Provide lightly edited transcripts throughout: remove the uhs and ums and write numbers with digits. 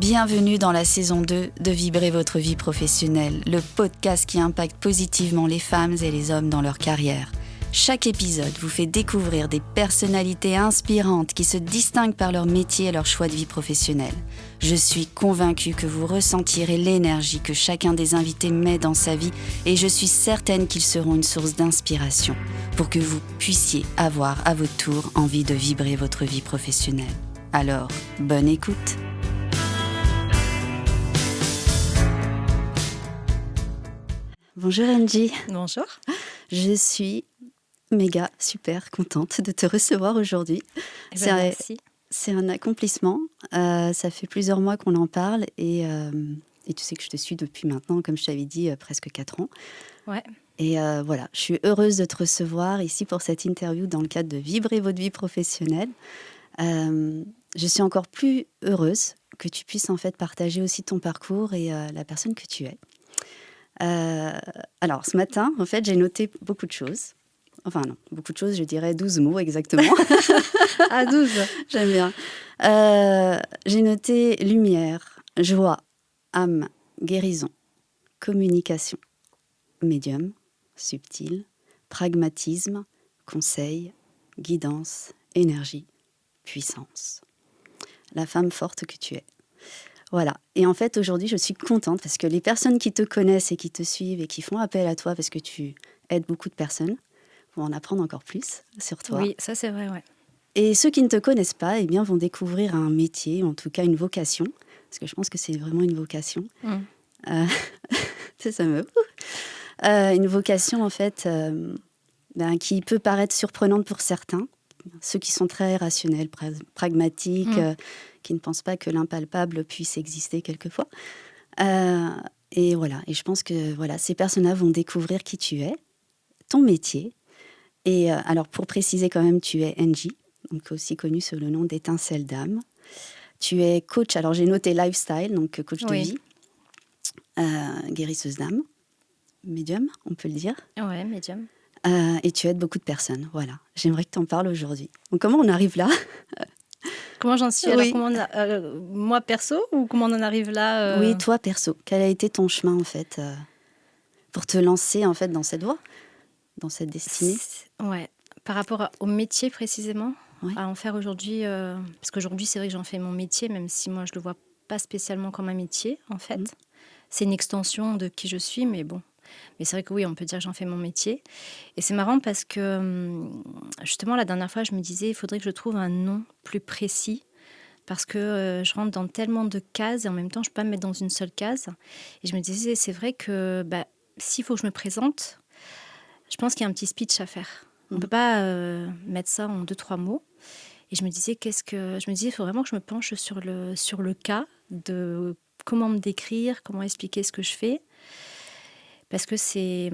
Bienvenue dans la saison 2 de Vibrer votre vie professionnelle, le podcast qui impacte positivement les femmes et les hommes dans leur carrière. Chaque épisode vous fait découvrir des personnalités inspirantes qui se distinguent par leur métier et leur choix de vie professionnelle. Je suis convaincue que vous ressentirez l'énergie que chacun des invités met dans sa vie et je suis certaine qu'ils seront une source d'inspiration pour que vous puissiez avoir à votre tour envie de vibrer votre vie professionnelle. Alors, bonne écoute! Bonjour Angie. Bonjour. Je suis méga super contente de te recevoir aujourd'hui. Merci. C'est un accomplissement. Ça fait plusieurs mois qu'on en parle et tu sais que je te suis depuis maintenant, comme je t'avais dit, presque 4 ans. Ouais. Et voilà, je suis heureuse de te recevoir ici pour cette interview dans le cadre de Vibrer votre vie professionnelle. Je suis encore plus heureuse que tu puisses en fait partager aussi ton parcours et la personne que tu es. Alors, ce matin, en fait, j'ai noté beaucoup de choses. Enfin, non, beaucoup de choses, je dirais 12 mots exactement. À 12. J'aime bien. J'ai noté lumière, joie, âme, guérison, communication, médium, subtil, pragmatisme, conseil, guidance, énergie, puissance. La femme forte que tu es. Voilà. Et en fait, aujourd'hui, je suis contente parce que les personnes qui te connaissent et qui te suivent et qui font appel à toi parce que tu aides beaucoup de personnes vont en apprendre encore plus sur toi. Oui, ça c'est vrai, ouais. Et ceux qui ne te connaissent pas, eh bien, vont découvrir un métier, en tout cas une vocation, parce que je pense que c'est vraiment une vocation. Ça me... une vocation, en fait, qui peut paraître surprenante pour certains, ceux qui sont très rationnels, pragmatiques, qui ne pensent pas que l'impalpable puisse exister quelquefois. Et voilà. Et je pense que voilà, ces personnes-là vont découvrir qui tu es, ton métier. Et alors, pour préciser quand même, tu es Angie, donc aussi connue sous le nom d'Étincelle d'âme. Tu es coach, alors j'ai noté lifestyle, donc coach de vie, guérisseuse d'âme, médium, on peut le dire. Ouais, médium. Et tu aides beaucoup de personnes, voilà. J'aimerais que tu en parles aujourd'hui. Donc, comment on arrive là ? Comment j'en suis ? Oui. Alors, moi perso ou comment on en arrive là Oui, toi perso. Quel a été ton chemin en fait pour te lancer en fait dans cette voie, dans cette destinée ? Ouais. Par rapport au métier précisément, Ouais. à en faire aujourd'hui, parce qu'aujourd'hui c'est vrai que j'en fais mon métier, même si moi je le vois pas spécialement comme un métier en fait. C'est une extension de qui je suis, mais bon. Mais c'est vrai que oui, on peut dire que j'en fais mon métier. Et c'est marrant parce que, justement, la dernière fois, je me disais, il faudrait que je trouve un nom plus précis parce que je rentre dans tellement de cases et en même temps, je ne peux pas me mettre dans une seule case. Et je me disais, c'est vrai que s'il faut que je me présente, je pense qu'il y a un petit speech à faire. On ne peut pas mettre ça en 2-3 mots. Et je me disais, il faut vraiment que je me penche sur le cas de comment me décrire, comment expliquer ce que je fais. Parce que c'est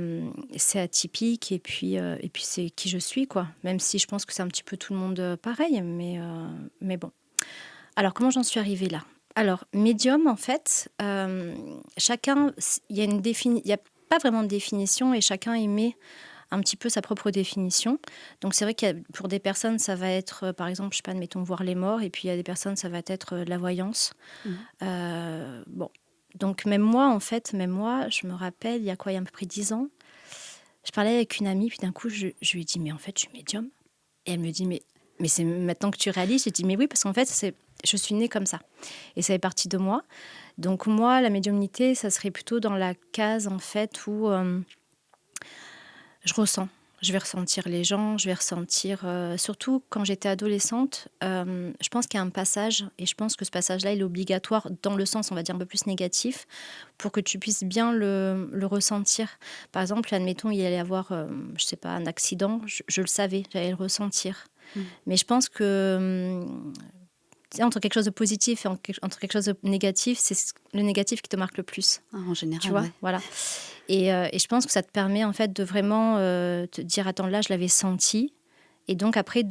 atypique et puis c'est qui je suis, quoi. Même si je pense que c'est un petit peu tout le monde pareil, mais bon. Alors, comment j'en suis arrivée là ? Alors, médium, en fait, chacun, il y a pas vraiment de définition et chacun y met un petit peu sa propre définition. Donc, c'est vrai que pour des personnes, ça va être, par exemple, je sais pas, admettons, voir les morts, et puis il y a des personnes, ça va être la voyance. Bon. Donc, même moi, je me rappelle, il y a à peu près 10 ans, je parlais avec une amie, puis d'un coup, je lui ai dit, mais en fait, je suis médium. Et elle me dit, mais c'est maintenant que tu réalises. J'ai dit, mais oui, parce qu'en fait, je suis née comme ça. Et ça fait partie de moi. Donc, moi, la médiumnité, ça serait plutôt dans la case, en fait, où je ressens. Je vais ressentir les gens, je vais ressentir... surtout quand j'étais adolescente, je pense qu'il y a un passage, et je pense que ce passage-là, il est obligatoire dans le sens, on va dire, un peu plus négatif, pour que tu puisses bien le ressentir. Par exemple, admettons, il allait y avoir, je sais pas, un accident, je le savais, j'allais le ressentir. Mais je pense que... entre quelque chose de positif et entre quelque chose de négatif, c'est le négatif qui te marque le plus. En général, tu vois, voilà. Et je pense que ça te permet en fait de vraiment te dire, attends, là, je l'avais senti. Et donc après,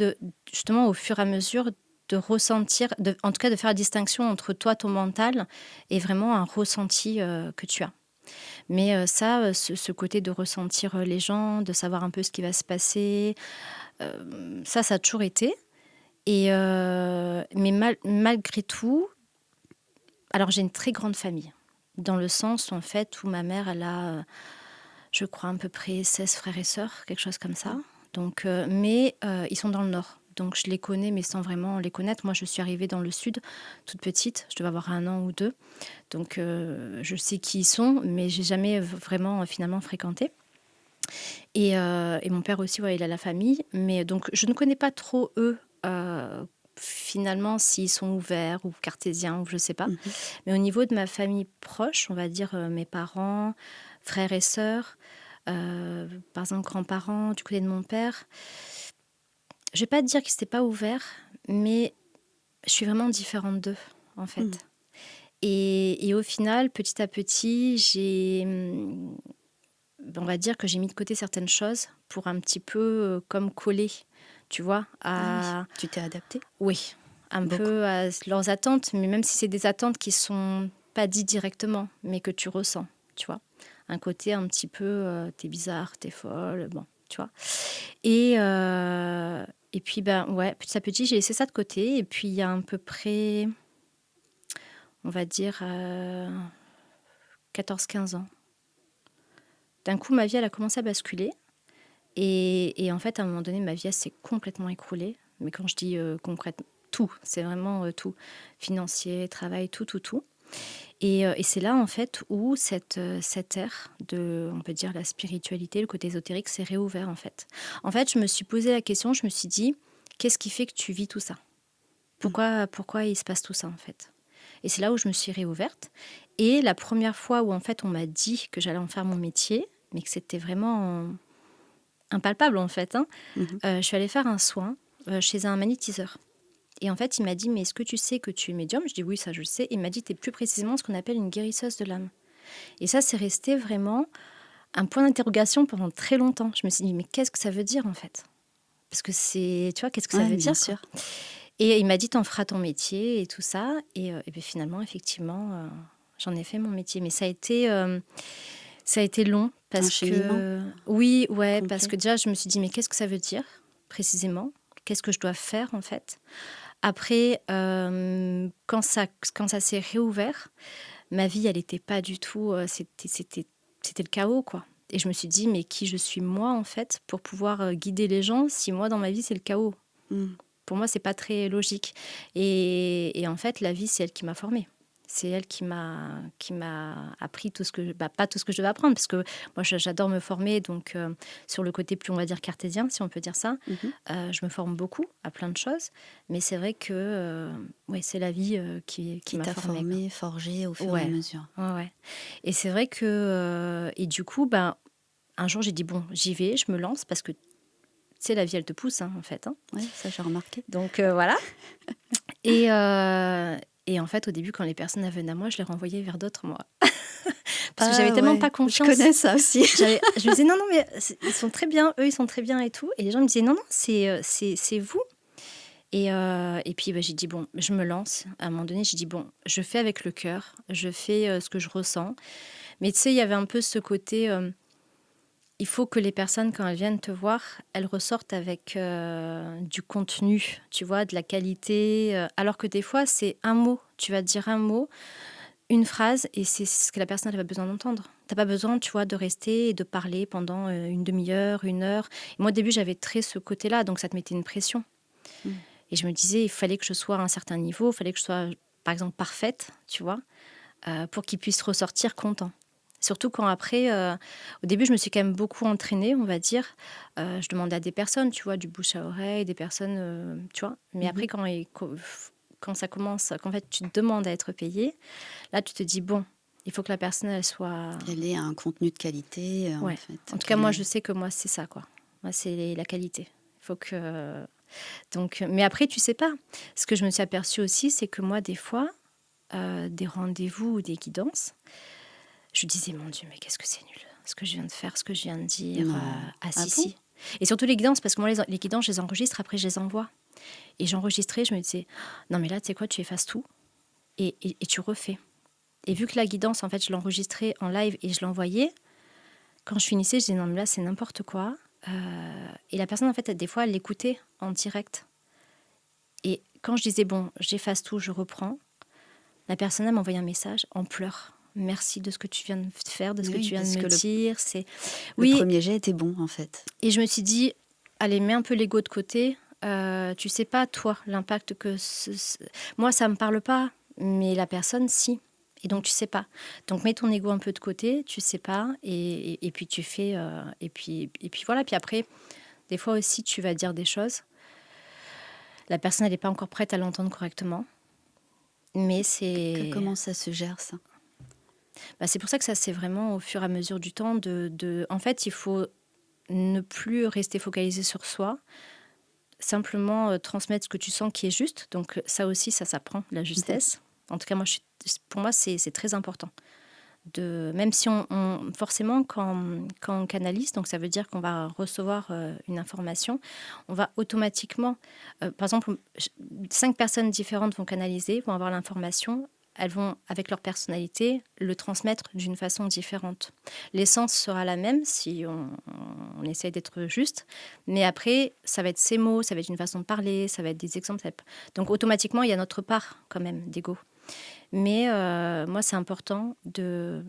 justement, au fur et à mesure, de ressentir, en tout cas de faire la distinction entre toi, ton mental, et vraiment un ressenti que tu as. Mais ce côté de ressentir les gens, de savoir un peu ce qui va se passer, ça a toujours été. Mais malgré tout, Alors, j'ai une très grande famille, dans le sens, en fait, où ma mère, elle a, je crois, à peu près 16 frères et sœurs, quelque chose comme ça. Donc, mais ils sont dans le nord. Donc, je les connais, mais sans vraiment les connaître. Moi, je suis arrivée dans le sud, toute petite. Je devais avoir 1 an ou 2. Donc, je sais qui ils sont, mais j'ai jamais vraiment, finalement, fréquenté. Et mon père aussi, ouais, il a la famille. Mais donc, je ne connais pas trop eux, finalement, s'ils sont ouverts ou cartésiens, ou je sais pas. Mhm. Mais au niveau de ma famille proche, on va dire mes parents, frères et sœurs, par exemple grands-parents, du côté de mon père, je vais pas te dire qu'ils n'étaient pas ouverts, mais je suis vraiment différente d'eux, en fait. Mhm. Et au final, petit à petit, on va dire que j'ai mis de côté certaines choses pour un petit peu comme coller, tu vois, Ah oui, tu t'es adaptée? oui, un Beaucoup. peu à leurs attentes, mais même si c'est des attentes qui sont pas dites directement, mais que tu ressens, tu vois. Un côté un petit peu, t'es bizarre, t'es folle, bon, tu vois. Et puis, ben ouais, petit à petit, j'ai laissé ça de côté. Et puis, il y a à peu près, on va dire, 14-15 ans. D'un coup, ma vie, elle a commencé à basculer. Et en fait, à un moment donné, ma vie, elle s'est complètement écroulée. Mais quand je dis concrètement, tout, c'est vraiment tout. Financier, travail, tout, tout, tout. Et c'est là, en fait, où cette ère de, on peut dire, la spiritualité, le côté ésotérique, s'est réouvert, en fait. En fait, je me suis posé la question, je me suis dit, qu'est-ce qui fait que tu vis tout ça ? Pourquoi il se passe tout ça, en fait ? Et c'est là où je me suis réouverte. Et la première fois où, en fait, on m'a dit que j'allais en faire mon métier, mais que c'était vraiment impalpable, en fait, hein, Mhm. je suis allée faire un soin chez un magnétiseur. Et en fait, il m'a dit, mais est-ce que tu sais que tu es médium ? Je dis, oui, ça je le sais. Il m'a dit, tu es plus précisément ce qu'on appelle une guérisseuse de l'âme. Et ça, c'est resté vraiment un point d'interrogation pendant très longtemps. Je me suis dit, mais qu'est-ce que ça veut dire, en fait ? Parce que c'est, tu vois, qu'est-ce que ça Ouais, veut bien dire, quoi. sûr. Et il m'a dit, t'en feras ton métier et tout ça. Et puis finalement, effectivement, j'en ai fait mon métier. Mais ça a été long Un parce cheminement que, oui, ouais, parce complet. que déjà, je me suis dit, mais qu'est-ce que ça veut dire, précisément ? Qu'est-ce que je dois faire, en fait ? Après, quand ça s'est réouvert, ma vie, elle n'était pas du tout. C'était le chaos, quoi. Et je me suis dit, mais qui je suis moi, en fait, pour pouvoir guider les gens si moi, dans ma vie, c'est le chaos ? Mhm. Pour moi, c'est pas très logique. Et en fait, la vie, c'est elle qui m'a formée. C'est elle qui m'a appris tout ce que, pas tout ce que je devais apprendre, parce que moi, j'adore me former. Donc, sur le côté plus, on va dire, cartésien, si on peut dire ça, Mhm. je me forme beaucoup à plein de choses. Mais c'est vrai que ouais, c'est la vie qui Qui m'a t'a formée, quoi. formée, forgée au fur et à Ouais, mesure. ouais, ouais. Et c'est vrai que, et du coup, un jour, j'ai dit, bon, j'y vais, je me lance, parce que, tu sais, la vie, elle te pousse, hein, en fait, hein. Ouais, ça j'ai remarqué. Donc, voilà. Et en fait, au début, quand les personnes elles venaient à moi, je les renvoyais vers d'autres, moi. Parce que j'avais Ah tellement ouais, pas je confiance. connais ça aussi. Je me disais, non, non, mais ils sont très bien, eux, ils sont très bien et tout. Et les gens me disaient, non, non, c'est vous. Et puis, j'ai dit, bon, je me lance. À un moment donné, j'ai dit, bon, je fais avec le cœur, je fais ce que je ressens. Mais tu sais, il y avait un peu ce côté, il faut que les personnes, quand elles viennent te voir, elles ressortent avec du contenu, tu vois, de la qualité. Alors que des fois, c'est un mot. Tu vas dire un mot, une phrase, et c'est ce que la personne elle a besoin d'entendre. T'as pas besoin, tu vois, de rester et de parler pendant une demi-heure, 1 heure. Et moi, au début, j'avais très ce côté-là, donc ça te mettait une pression. Mm. Et je me disais, il fallait que je sois à un certain niveau, il fallait que je sois, par exemple, parfaite, tu vois, pour qu'ils puissent ressortir contents. Surtout quand après, au début, je me suis quand même beaucoup entraînée, on va dire. Je demandais à des personnes, tu vois, du bouche à oreille, des personnes, tu vois. Mais après, Mhm. quand ça commence, qu'en fait, tu te demandes à être payé, là, tu te dis, bon, il faut que la personne, elle soit... Qu'elle ait un contenu de qualité, en Ouais. fait. En tout cas, Qu'elle moi, ait... je sais que moi, c'est ça, quoi. Moi, c'est la qualité. Il faut que... Donc, mais après, tu sais pas. Ce que je me suis aperçue aussi, c'est que moi, des fois, des rendez-vous ou des guidances, je disais, mon Dieu, mais qu'est-ce que c'est nul, ce que je viens de faire, ce que je viens de dire. Non. Ah Ah si, bon? si. Et surtout les guidances, parce que moi, les guidances, je les enregistre, après, je les envoie. Et j'enregistrais, je me disais, non, mais là, tu sais quoi, tu effaces tout et tu refais. Et vu que la guidance, en fait, je l'enregistrais en live et je l'envoyais, quand je finissais, je disais, non, mais là, c'est n'importe quoi. Et la personne, en fait, des fois, elle l'écoutait en direct. Et quand je disais, bon, j'efface tout, je reprends, La personne elle m'a envoyé un message en pleurs. Merci de ce que tu viens de faire, de ce que tu viens de me dire. Le premier jet était bon, en fait. Et je me suis dit, allez, mets un peu l'ego de côté. Tu sais pas, toi, l'impact que... Moi, ça me parle pas, mais la personne, si. Et donc, tu sais pas. Donc, mets ton ego un peu de côté, tu sais pas, et puis tu fais... et puis voilà. Puis après, des fois aussi, tu vas dire des choses. La personne, elle n'est pas encore prête à l'entendre correctement. Mais c'est... Comment ça se gère, ça? C'est pour ça que ça, c'est vraiment au fur et à mesure du temps. En fait, il faut ne plus rester focalisé sur soi, simplement transmettre ce que tu sens qui est juste. Donc ça aussi, ça s'apprend, la justesse. En tout cas, pour moi, c'est très important. Même si forcément, quand on canalise, donc ça veut dire qu'on va recevoir une information, on va automatiquement, par exemple, 5 personnes différentes vont canaliser, vont avoir l'information, elles vont, avec leur personnalité, le transmettre d'une façon différente. L'essence sera la même si on essaie d'être juste, mais après, ça va être ces mots, ça va être une façon de parler, ça va être des exemples. Donc automatiquement, il y a notre part quand même d'ego. Mais moi, c'est important d'être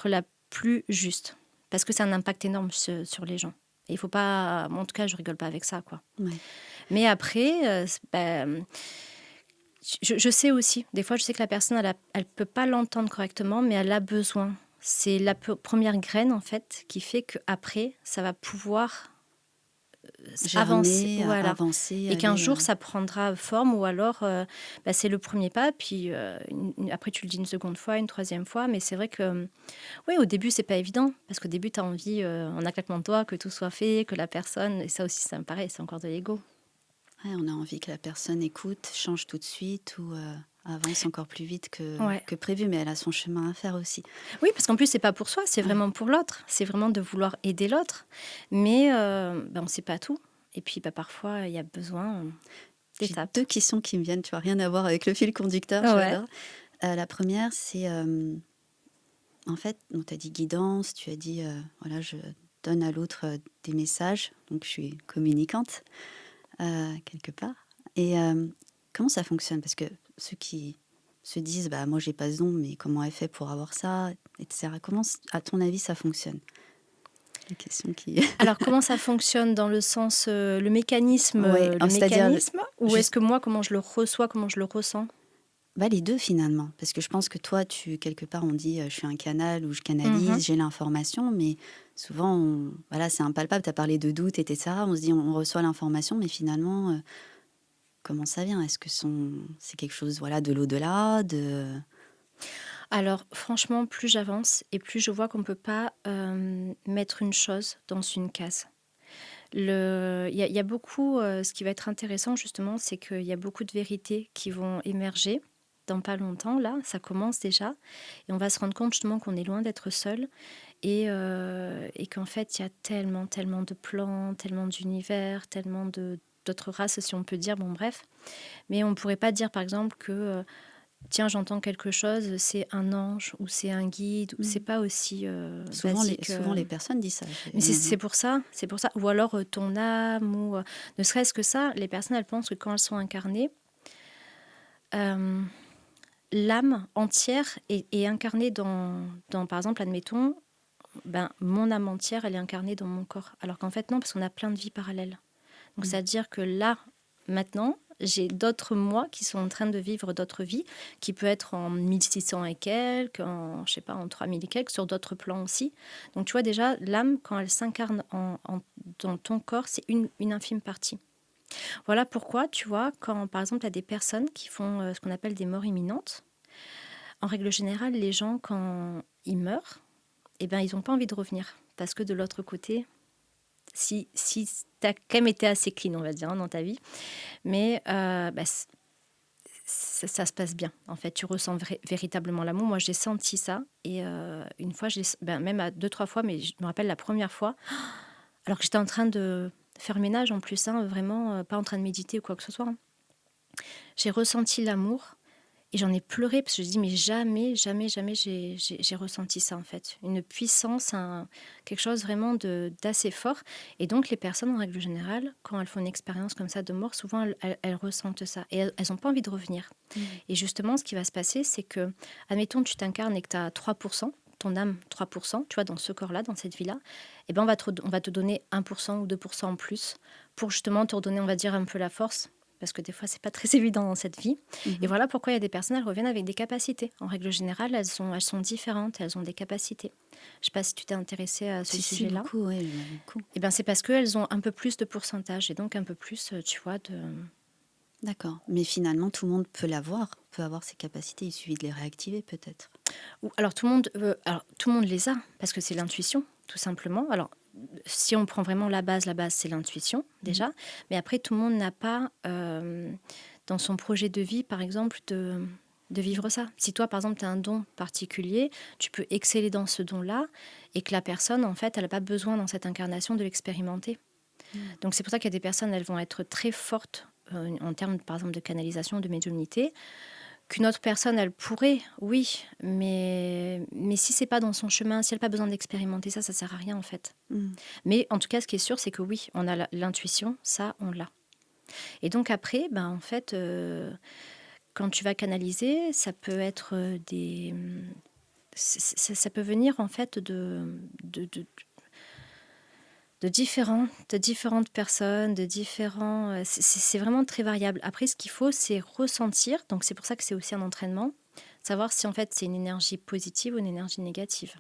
la plus juste, parce que c'est un impact énorme sur les gens. Et il faut pas... En tout cas, je rigole pas avec ça, quoi. Ouais. Mais après... Je sais aussi, des fois, je sais que la personne, elle peut pas l'entendre correctement, mais elle a besoin. C'est la première graine, en fait, qui fait qu'après, ça va pouvoir Germer, avancer, et qu'un jour, ça prendra forme, ou alors, c'est le premier pas, puis après, tu le dis une seconde fois, une troisième fois, mais c'est vrai que, oui, au début, c'est pas évident, parce qu'au début, tu as envie, en un claquement de doigts, que tout soit fait, que la personne, et ça aussi, ça me paraît, c'est encore de l'ego. Ouais, on a envie que la personne écoute, change tout de suite ou avance encore plus vite que prévu, mais elle a son chemin à faire aussi. Oui, parce qu'en plus, c'est pas pour soi, c'est vraiment pour l'autre. C'est vraiment de vouloir aider l'autre. Mais on ne sait pas tout. Et puis, parfois, il y a besoin d'étapes. J'ai 2 questions qui me viennent, tu vois, rien à voir avec le fil conducteur, j'adore. La première, c'est, en fait, on t'a dit guidance, tu as dit, voilà, je donne à l'autre des messages, donc je suis communicante. Quelque part. Et comment ça fonctionne? Parce que ceux qui se disent, moi j'ai pas ce don, mais comment elle fait pour avoir ça, etc. Comment, à ton avis, ça fonctionne? La question qui... Alors, comment ça fonctionne dans le sens, le mécanisme, ou est-ce que moi, comment je le reçois, comment je le ressens? Les deux finalement, parce que je pense que toi, quelque part, on dit je suis un canal ou je canalise, j'ai l'information, mais souvent, c'est impalpable. Tu as parlé de doute, etc. On se dit on reçoit l'information, mais finalement, comment ça vient? Est-ce que c'est quelque chose de l'au-delà Alors, franchement, plus j'avance et plus je vois qu'on ne peut pas mettre une chose dans une case. Il y a beaucoup, ce qui va être intéressant justement, c'est qu'il y a beaucoup de vérités qui vont émerger dans pas longtemps, là, ça commence déjà, et on va se rendre compte justement qu'on est loin d'être seul, et qu'en fait, il y a tellement, tellement de plans, tellement d'univers, tellement d'autres races, si on peut dire, bon bref, mais on ne pourrait pas dire par exemple que tiens, j'entends quelque chose, c'est un ange ou c'est un guide, ou c'est pas aussi souvent basique. Souvent les personnes disent ça. Mais c'est pour ça, ou alors ton âme, ou ne serait-ce que ça, les personnes elles pensent que quand elles sont incarnées, l'âme entière est incarnée dans, par exemple, admettons, mon âme entière, elle est incarnée dans mon corps. Alors qu'en fait, non, parce qu'on a plein de vies parallèles. Donc, c'est-à-dire que là, maintenant, j'ai d'autres moi qui sont en train de vivre d'autres vies, qui peut être en 1600 et quelques, en 3000 et quelques, sur d'autres plans aussi. Donc, tu vois, déjà, l'âme, quand elle s'incarne dans ton corps, c'est une infime partie. Voilà pourquoi, tu vois, quand par exemple, il y a des personnes qui font ce qu'on appelle des morts imminentes, en règle générale, les gens, quand ils meurent, ils n'ont pas envie de revenir. Parce que de l'autre côté, si tu as quand même été assez clean, on va dire, dans ta vie, mais ça se passe bien. En fait, tu ressens véritablement l'amour. Moi, j'ai senti ça. Et une fois, même à 2-3 fois, mais je me rappelle la première fois, alors que j'étais en train de faire ménage en plus, vraiment pas en train de méditer ou quoi que ce soit. J'ai ressenti l'amour Et j'en ai pleuré parce que je dis, mais jamais, jamais, jamais j'ai ressenti ça en fait. Une puissance, quelque chose vraiment d'assez fort. Et donc les personnes en règle générale, quand elles font une expérience comme ça de mort, souvent elles ressentent ça. Et elles n'ont pas envie de revenir. Et justement, ce qui va se passer, c'est que, admettons, tu t'incarnes et que tu as 3%, ton âme 3%, tu vois, dans ce corps-là, dans cette vie-là, eh ben on va te donner 1% ou 2% en plus pour justement te redonner, on va dire, un peu la force. Parce que des fois, c'est pas très évident dans cette vie. Et voilà pourquoi il y a des personnes, elles reviennent avec des capacités. En règle générale, elles sont différentes, elles ont des capacités. Je sais pas si tu t'es intéressée à ce sujet-là. Beaucoup, oui, beaucoup. Eh bien, c'est parce qu'elles ont un peu plus de pourcentage et donc un peu plus, tu vois, de... D'accord. Mais finalement, tout le monde peut l'avoir, peut avoir ces capacités. Il suffit de les réactiver, peut-être. Alors tout le monde les a, parce que c'est l'intuition, tout simplement. Alors, si on prend vraiment la base, c'est l'intuition, déjà. Mais après, tout le monde n'a pas, dans son projet de vie, par exemple, de vivre ça. Si toi, par exemple, tu as un don particulier, tu peux exceller dans ce don-là, et que la personne, en fait, elle n'a pas besoin, dans cette incarnation, de l'expérimenter. Donc c'est pour ça qu'il y a des personnes, elles vont être très fortes en termes, par exemple, de canalisation, de médiumnité, qu'une autre personne, elle pourrait, oui, mais si c'est pas dans son chemin, si elle n'a pas besoin d'expérimenter ça, ça sert à rien en fait. Mais en tout cas, ce qui est sûr, c'est que oui, on a l'intuition, ça, on l'a. Et donc après, ben, en fait, quand tu vas canaliser, ça peut être ça peut venir en fait de différentes personnes, de différents... C'est vraiment très variable. Après, ce qu'il faut, c'est ressentir. Donc, c'est pour ça que c'est aussi un entraînement. Savoir si, en fait, c'est une énergie positive ou une énergie négative.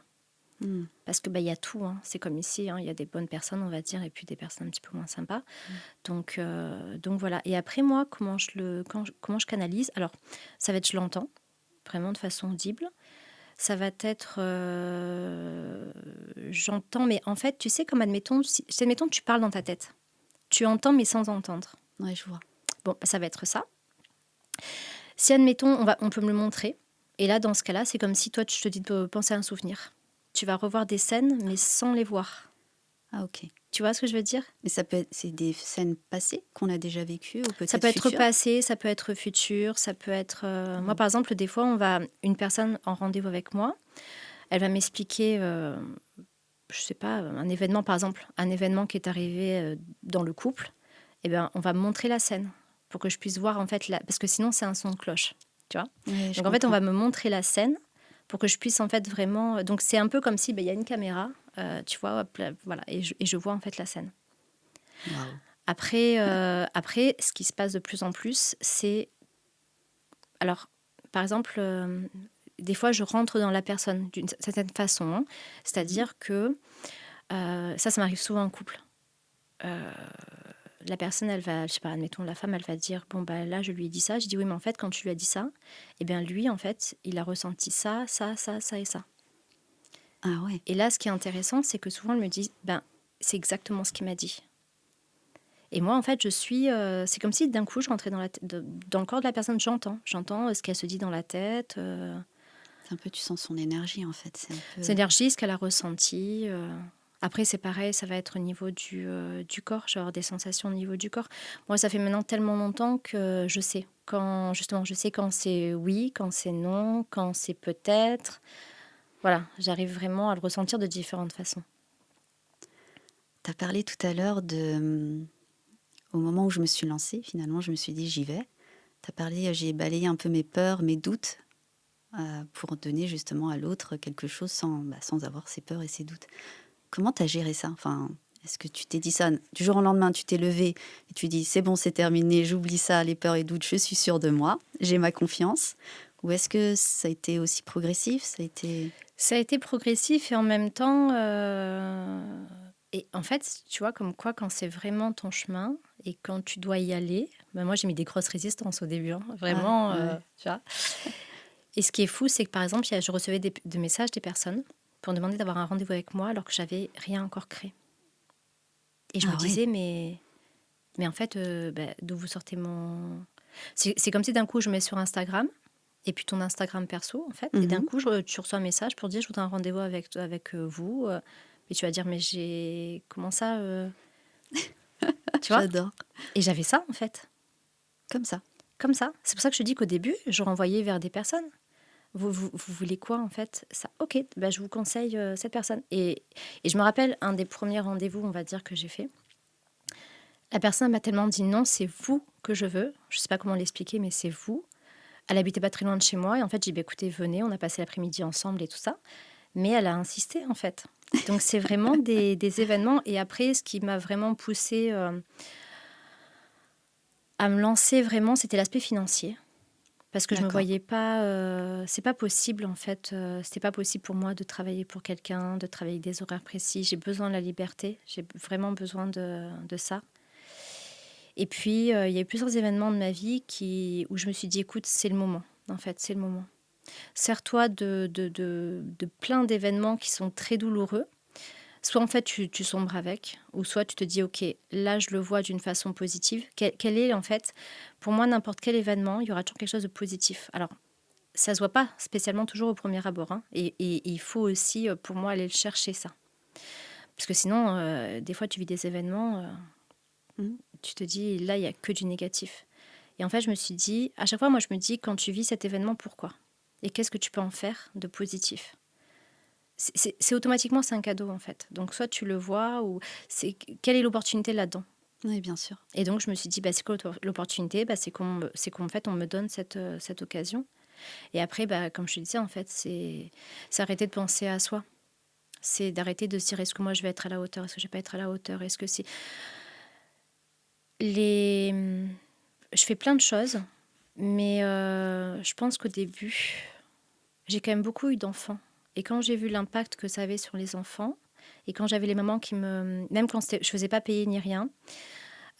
Parce que, y a tout. Hein. C'est comme ici. Hein. Il y a des bonnes personnes, on va dire, et puis des personnes un petit peu moins sympas. Donc, voilà. Et après, moi, comment je canalise? Alors, ça va être, je l'entends, vraiment de façon audible. Ça va être... j'entends, mais en fait, tu sais, comme admettons, admettons que tu parles dans ta tête. Tu entends, mais sans entendre. Oui, je vois. Bon, ça va être ça. Si, admettons, on peut me le montrer. Et là, dans ce cas-là, c'est comme si toi, tu te dis de penser à un souvenir. Tu vas revoir des scènes, mais sans les voir. Ah, ok. Tu vois ce que je veux dire? Mais c'est des scènes passées qu'on a déjà vécues ou peut-être Ça peut être futures? passé, ça peut être futur, ça peut être... Moi, par exemple, des fois, une personne en rendez-vous avec moi, elle va m'expliquer, je sais pas, un événement, par exemple, un événement qui est arrivé dans le couple. Eh bien, on va me montrer la scène pour que je puisse voir, en fait, parce que sinon, c'est un son de cloche, tu vois. Oui, Donc, en fait, on va me montrer la scène pour que je puisse, en fait, vraiment... Donc, c'est un peu comme si, il y a une caméra, tu vois, hop, là, voilà, et je vois, en fait, la scène. Wow. Après, ce qui se passe de plus en plus, c'est... Alors, par exemple, des fois, je rentre dans la personne d'une certaine façon. Hein. C'est-à-dire que ça m'arrive souvent en couple. La personne, elle va, je sais pas, admettons, la femme, elle va dire, bon, là, je lui ai dit ça. Je dis, oui, mais en fait, quand tu lui as dit ça, eh bien, lui, en fait, il a ressenti ça, ça, ça, ça et ça. Ah ouais. Et là, ce qui est intéressant, c'est que souvent, elle me dit, c'est exactement ce qu'il m'a dit. Et moi, en fait, c'est comme si d'un coup, je rentrais dans le corps de la personne. J'entends ce qu'elle se dit dans la tête. C'est un peu, tu sens son énergie, en fait. C'est un peu... Cette énergie, ce qu'elle a ressenti. Après, c'est pareil, ça va être au niveau du corps. Je vais avoir des sensations au niveau du corps. Moi, ça fait maintenant tellement longtemps que je sais. Je sais quand c'est oui, quand c'est non, quand c'est peut-être. Voilà, j'arrive vraiment à le ressentir de différentes façons. Tu as parlé tout à l'heure au moment où je me suis lancée, finalement, je me suis dit, j'y vais. Tu as parlé, j'ai balayé un peu mes peurs, mes doutes, pour donner justement à l'autre quelque chose sans avoir ses peurs et ses doutes. Comment tu as géré ça? Enfin, est-ce que tu t'es dit ça du jour au lendemain, tu t'es levé et tu dis, c'est bon, c'est terminé, j'oublie ça, les peurs et doutes, je suis sûre de moi, j'ai ma confiance? Ou est-ce que ça a été aussi progressif? Ça a été progressif et en même temps... Et en fait, tu vois, comme quoi, quand c'est vraiment ton chemin et quand tu dois y aller, moi, j'ai mis des grosses résistances au début, hein, vraiment, ouais. tu vois. Et ce qui est fou, c'est que, par exemple, je recevais des messages des personnes pour me demander d'avoir un rendez-vous avec moi alors que j'avais rien encore créé. Et je me disais, mais en fait, d'où vous sortez mon... C'est comme si d'un coup, je mets sur Instagram, et puis ton Instagram perso, en fait, et d'un coup, tu reçois un message pour dire, je voudrais un rendez-vous avec vous. Et tu vas dire, mais comment ça Tu vois? J'adore. Et j'avais ça, en fait. Comme ça. comme ça. C'est pour ça que je dis qu'au début, je renvoyais vers des personnes. Vous voulez quoi en fait? Ça, ok, bah, je vous conseille cette personne. Et je me rappelle un des premiers rendez-vous, on va dire, que j'ai fait. La personne m'a tellement dit non, c'est vous que je veux. Je ne sais pas comment l'expliquer, mais c'est vous. Elle habitait pas très loin de chez moi. Et en fait, j'ai dit, bah, écoutez, venez, on a passé l'après-midi ensemble et tout ça. Mais elle a insisté, en fait. Donc, c'est vraiment des événements. Et après, ce qui m'a vraiment poussée à me lancer vraiment, c'était l'aspect financier. Parce que je ne me D'accord. voyais pas... c'est pas possible, en fait. C'était pas possible pour moi de travailler pour quelqu'un, de travailler avec des horaires précis. J'ai besoin de la liberté. J'ai vraiment besoin de ça. Et puis, il y a eu plusieurs événements de ma vie où je me suis dit, écoute, c'est le moment. En fait, c'est le moment. Sers-toi de plein d'événements qui sont très douloureux. Soit en fait tu sombres avec, ou soit tu te dis ok, là je le vois d'une façon positive. Quel est en fait, pour moi n'importe quel événement, il y aura toujours quelque chose de positif. Alors ça se voit pas spécialement toujours au premier abord, hein, et il faut aussi pour moi aller le chercher ça, parce que sinon des fois tu vis des événements, tu te dis là il y a que du négatif. Et en fait je me suis dit, à chaque fois moi je me dis quand tu vis cet événement pourquoi, et qu'est-ce que tu peux en faire de positif. C'est automatiquement, c'est un cadeau en fait. Donc soit tu le vois ou quelle est l'opportunité là-dedans. Oui, bien sûr. Et donc je me suis dit c'est quoi l'opportunité, c'est qu'en fait on me donne cette occasion. Et après comme je te disais en fait c'est arrêter de penser à soi. C'est d'arrêter de se dire est-ce que moi je vais être à la hauteur, est-ce que je vais pas être à la hauteur, est-ce que c'est je fais plein de choses, mais je pense qu'au début j'ai quand même beaucoup eu d'enfants. Et quand j'ai vu l'impact que ça avait sur les enfants, et quand j'avais les mamans même quand je faisais pas payer ni rien,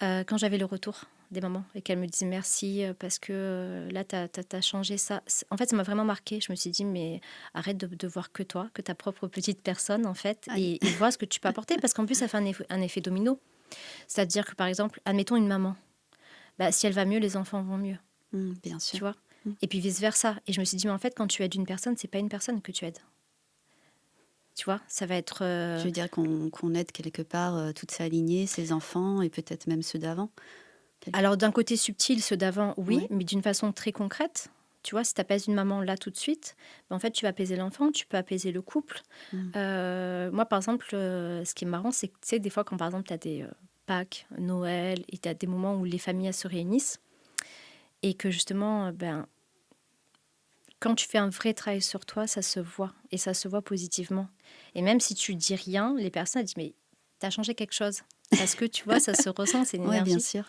quand j'avais le retour des mamans et qu'elles me disaient merci parce que là, t'as changé ça. En fait, ça m'a vraiment marqué. Je me suis dit, mais arrête de voir que toi, que ta propre petite personne, en fait, Aïe. et vois ce que tu peux apporter. Parce qu'en plus, ça fait un effet domino. C'est-à-dire que, par exemple, admettons une maman. Si elle va mieux, les enfants vont mieux. Bien sûr. Tu vois. Et puis vice-versa. Et je me suis dit, mais en fait, quand tu aides une personne, c'est pas une personne que tu aides. Tu vois, ça va être... Je veux dire qu'on aide quelque part toute sa lignée, ses enfants et peut-être même ceux d'avant. Alors, d'un côté subtil, ceux d'avant, oui, Ouais. mais d'une façon très concrète. Tu vois, si tu apaises une maman là tout de suite, en fait, tu vas apaiser l'enfant, tu peux apaiser le couple. Moi, par exemple, ce qui est marrant, c'est que tu sais, des fois, quand par exemple, tu as des Pâques, Noël, et tu as des moments où les familles elles se réunissent, et que justement, quand tu fais un vrai travail sur toi, ça se voit, et ça se voit positivement. Et même si tu dis rien, les personnes elles disent, mais tu as changé quelque chose. Parce que tu vois, ça se ressent, c'est une Oui, énergie. bien sûr.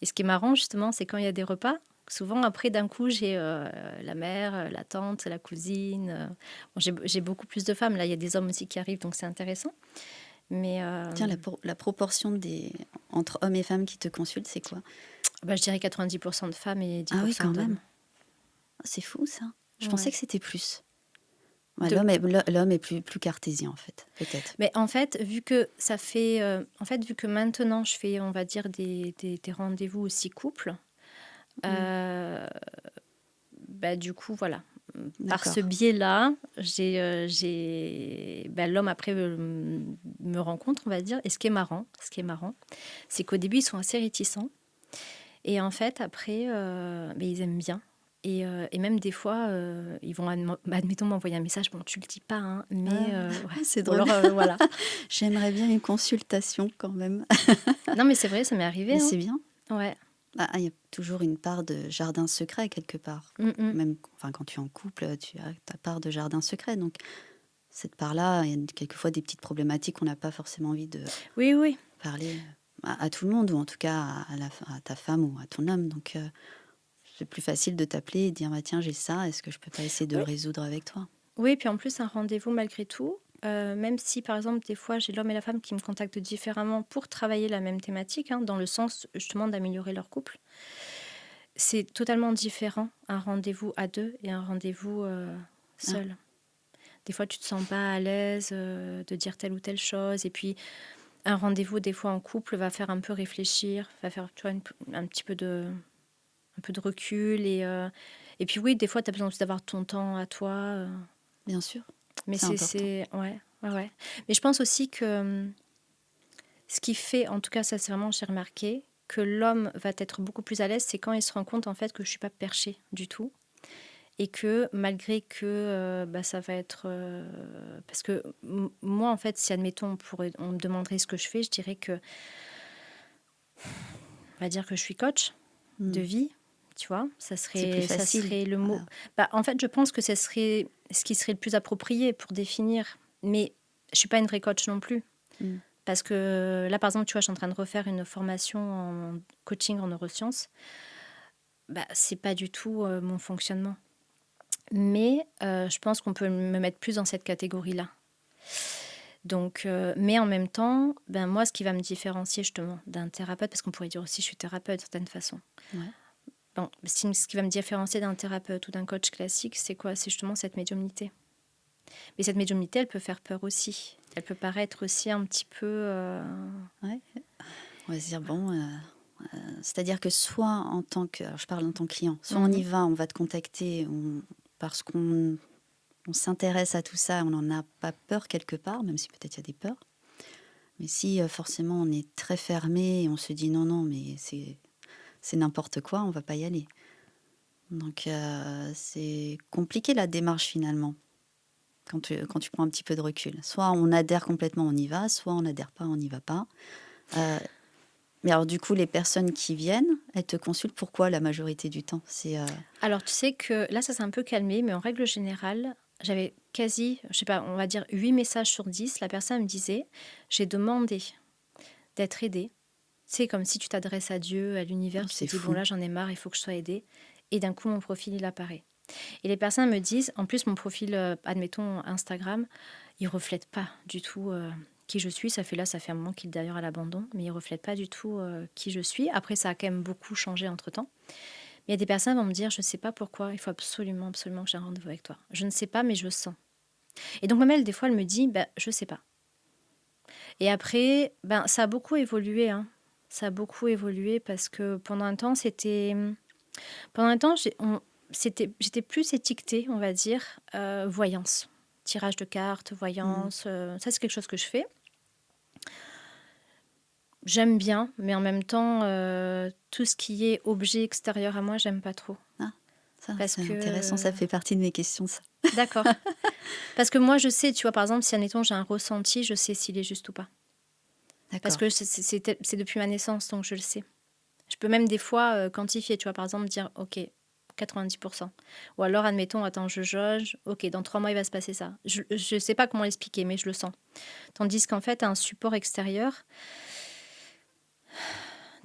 Et ce qui est marrant, justement, c'est quand il y a des repas, souvent après, d'un coup, j'ai la mère, la tante, la cousine. J'ai beaucoup plus de femmes. Là, il y a des hommes aussi qui arrivent, donc c'est intéressant. Mais Tiens, la proportion entre hommes et femmes qui te consultent, c'est quoi? je dirais 90% de femmes et 10% Ah oui, quand d'hommes. même. C'est fou, ça. Je Ouais. pensais que c'était plus. Ouais, De- l'homme est plus cartésien, en fait, peut-être. Mais en fait, vu que ça fait... vu que maintenant, je fais, on va dire, des rendez-vous aussi couples, du coup, voilà. Par D'accord. ce biais-là, l'homme après me rencontre, on va dire. Et ce qui est marrant, c'est qu'au début, ils sont assez réticents. Et en fait, après, ils aiment bien. Et même des fois, ils vont, admettons, m'envoyer un message. Bon, tu le dis pas, hein, mais... ouais. C'est Ou drôle. alors, voilà. J'aimerais bien une consultation, quand même. Non, mais c'est vrai, ça m'est arrivé. Mais Hein. c'est bien. Ouais. Il y a toujours une part de jardin secret, quelque part. Même quand tu es en couple, tu as ta part de jardin secret. Donc, cette part-là, il y a quelquefois des petites problématiques qu'on n'a pas forcément envie de Oui. parler à tout le monde, ou en tout cas à ta femme ou à ton homme. Donc, c'est plus facile de t'appeler et de dire tiens, j'ai ça, est-ce que je peux pas essayer de le résoudre avec toi? Oui, puis en plus, un rendez-vous, malgré tout, même si, par exemple, des fois, j'ai l'homme et la femme qui me contactent différemment pour travailler la même thématique, hein, dans le sens, justement, d'améliorer leur couple, c'est totalement différent, un rendez-vous à deux et un rendez-vous seul. Des fois, tu te sens pas à l'aise de dire telle ou telle chose. Et puis, un rendez-vous, des fois, en couple, va faire un peu réfléchir, va faire, tu vois, un peu de recul. Et puis, oui, des fois, tu as besoin aussi d'avoir ton temps à toi. Bien sûr. Mais c'est important. Ouais. Mais je pense aussi que ce qui fait, en tout cas, ça, c'est vraiment, j'ai remarqué, que l'homme va être beaucoup plus à l'aise, c'est quand il se rend compte en fait que je suis pas perchée du tout et que malgré que ça va être parce que moi en fait si admettons on me demanderait ce que je fais, je dirais que on va dire que je suis coach de vie, tu vois, C'est plus facile. ça serait le mot. Voilà. En fait, je pense que ce serait ce qui serait le plus approprié pour définir, mais je suis pas une vraie coach non plus. Parce que là, par exemple, tu vois, je suis en train de refaire une formation en coaching en neurosciences. C'est pas du tout mon fonctionnement. Mais je pense qu'on peut me mettre plus dans cette catégorie-là. Donc, mais en même temps, moi, ce qui va me différencier justement d'un thérapeute, parce qu'on pourrait dire aussi je suis thérapeute d'une certaine façon. Ouais. Bon, ce qui va me différencier d'un thérapeute ou d'un coach classique, c'est quoi? C'est justement cette médiumnité. Mais cette médiumnité, elle peut faire peur aussi. Elle peut paraître aussi un petit peu... Ouais. On va se dire, c'est-à-dire que soit en tant que... Alors je parle en tant que client. Soit on y va, on va te contacter parce qu'on s'intéresse à tout ça, on n'en a pas peur quelque part, même si peut-être il y a des peurs. Mais si forcément on est très fermé et on se dit non, mais c'est n'importe quoi, on ne va pas y aller. Donc c'est compliqué la démarche finalement. Quand tu prends un petit peu de recul. Soit on adhère complètement, on y va, soit on n'adhère pas, on n'y va pas. Mais alors du coup, les personnes qui viennent, elles te consultent pourquoi la majorité du temps? Alors tu sais que là, ça s'est un peu calmé, mais en règle générale, j'avais quasi, je sais pas, on va dire 8 messages sur 10, la personne me disait, j'ai demandé d'être aidée. C'est comme si tu t'adresses à Dieu, à l'univers, tu te dis, bon là, j'en ai marre, il faut que je sois aidée. Et d'un coup, mon profil, il apparaît. Et les personnes me disent, en plus, mon profil, admettons, Instagram, il reflète pas du tout qui je suis. Ça fait un moment qu'il est d'ailleurs à l'abandon, mais il reflète pas du tout qui je suis. Après, ça a quand même beaucoup changé entre-temps. Mais il y a des personnes qui vont me dire, je ne sais pas pourquoi, il faut absolument, absolument que j'ai un rendez-vous avec toi. Je ne sais pas, mais je sens. Et donc, même elle, des fois, elle me dit, je ne sais pas. Et après, ça a beaucoup évolué. Hein. Ça a beaucoup évolué parce que pendant un temps, j'étais plus étiquetée, on va dire, voyance. Tirage de cartes, voyance, ça c'est quelque chose que je fais. J'aime bien, mais en même temps, tout ce qui est objet extérieur à moi, j'aime pas trop. Ah, ça, c'est intéressant, ça fait partie de mes questions, ça. D'accord. Parce que moi, je sais, tu vois, par exemple, si admettons j'ai un ressenti, je sais s'il est juste ou pas. D'accord. Parce que c'est depuis ma naissance, donc je le sais. Je peux même des fois quantifier, tu vois, par exemple, dire, ok, 90%. Ou alors, admettons, attends, je jauge, ok, dans 3 mois, il va se passer ça. Je ne sais pas comment l'expliquer, mais je le sens. Tandis qu'en fait, un support extérieur,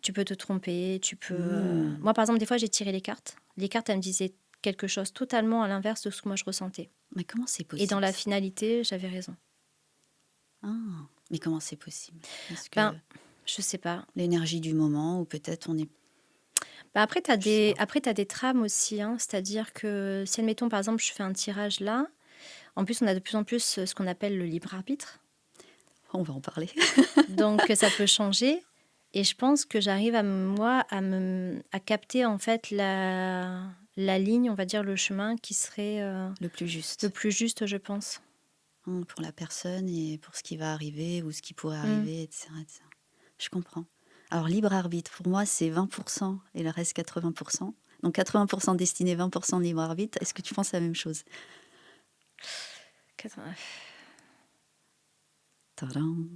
tu peux te tromper, tu peux... Moi, par exemple, des fois, j'ai tiré les cartes. Les cartes, elles me disaient quelque chose totalement à l'inverse de ce que moi, je ressentais. Mais comment c'est possible? Et dans la finalité, j'avais raison. Ah, mais comment c'est possible? Est-ce que je sais pas. L'énergie du moment, ou peut-être on est... Après, tu as des trames aussi. Hein. C'est-à-dire que si, admettons, par exemple, je fais un tirage là, en plus, on a de plus en plus ce qu'on appelle le libre arbitre. On va en parler. Donc, ça peut changer. Et je pense que j'arrive à capter, en fait, la ligne, on va dire, le chemin qui serait... le plus juste. Le plus juste, je pense. Pour la personne et pour ce qui va arriver ou ce qui pourrait arriver, etc., etc. Je comprends. Alors, libre arbitre, pour moi, c'est 20% et le reste 80%. Donc, 80% destiné, 20% libre arbitre. Est-ce que tu penses la même chose? 80... Tadam.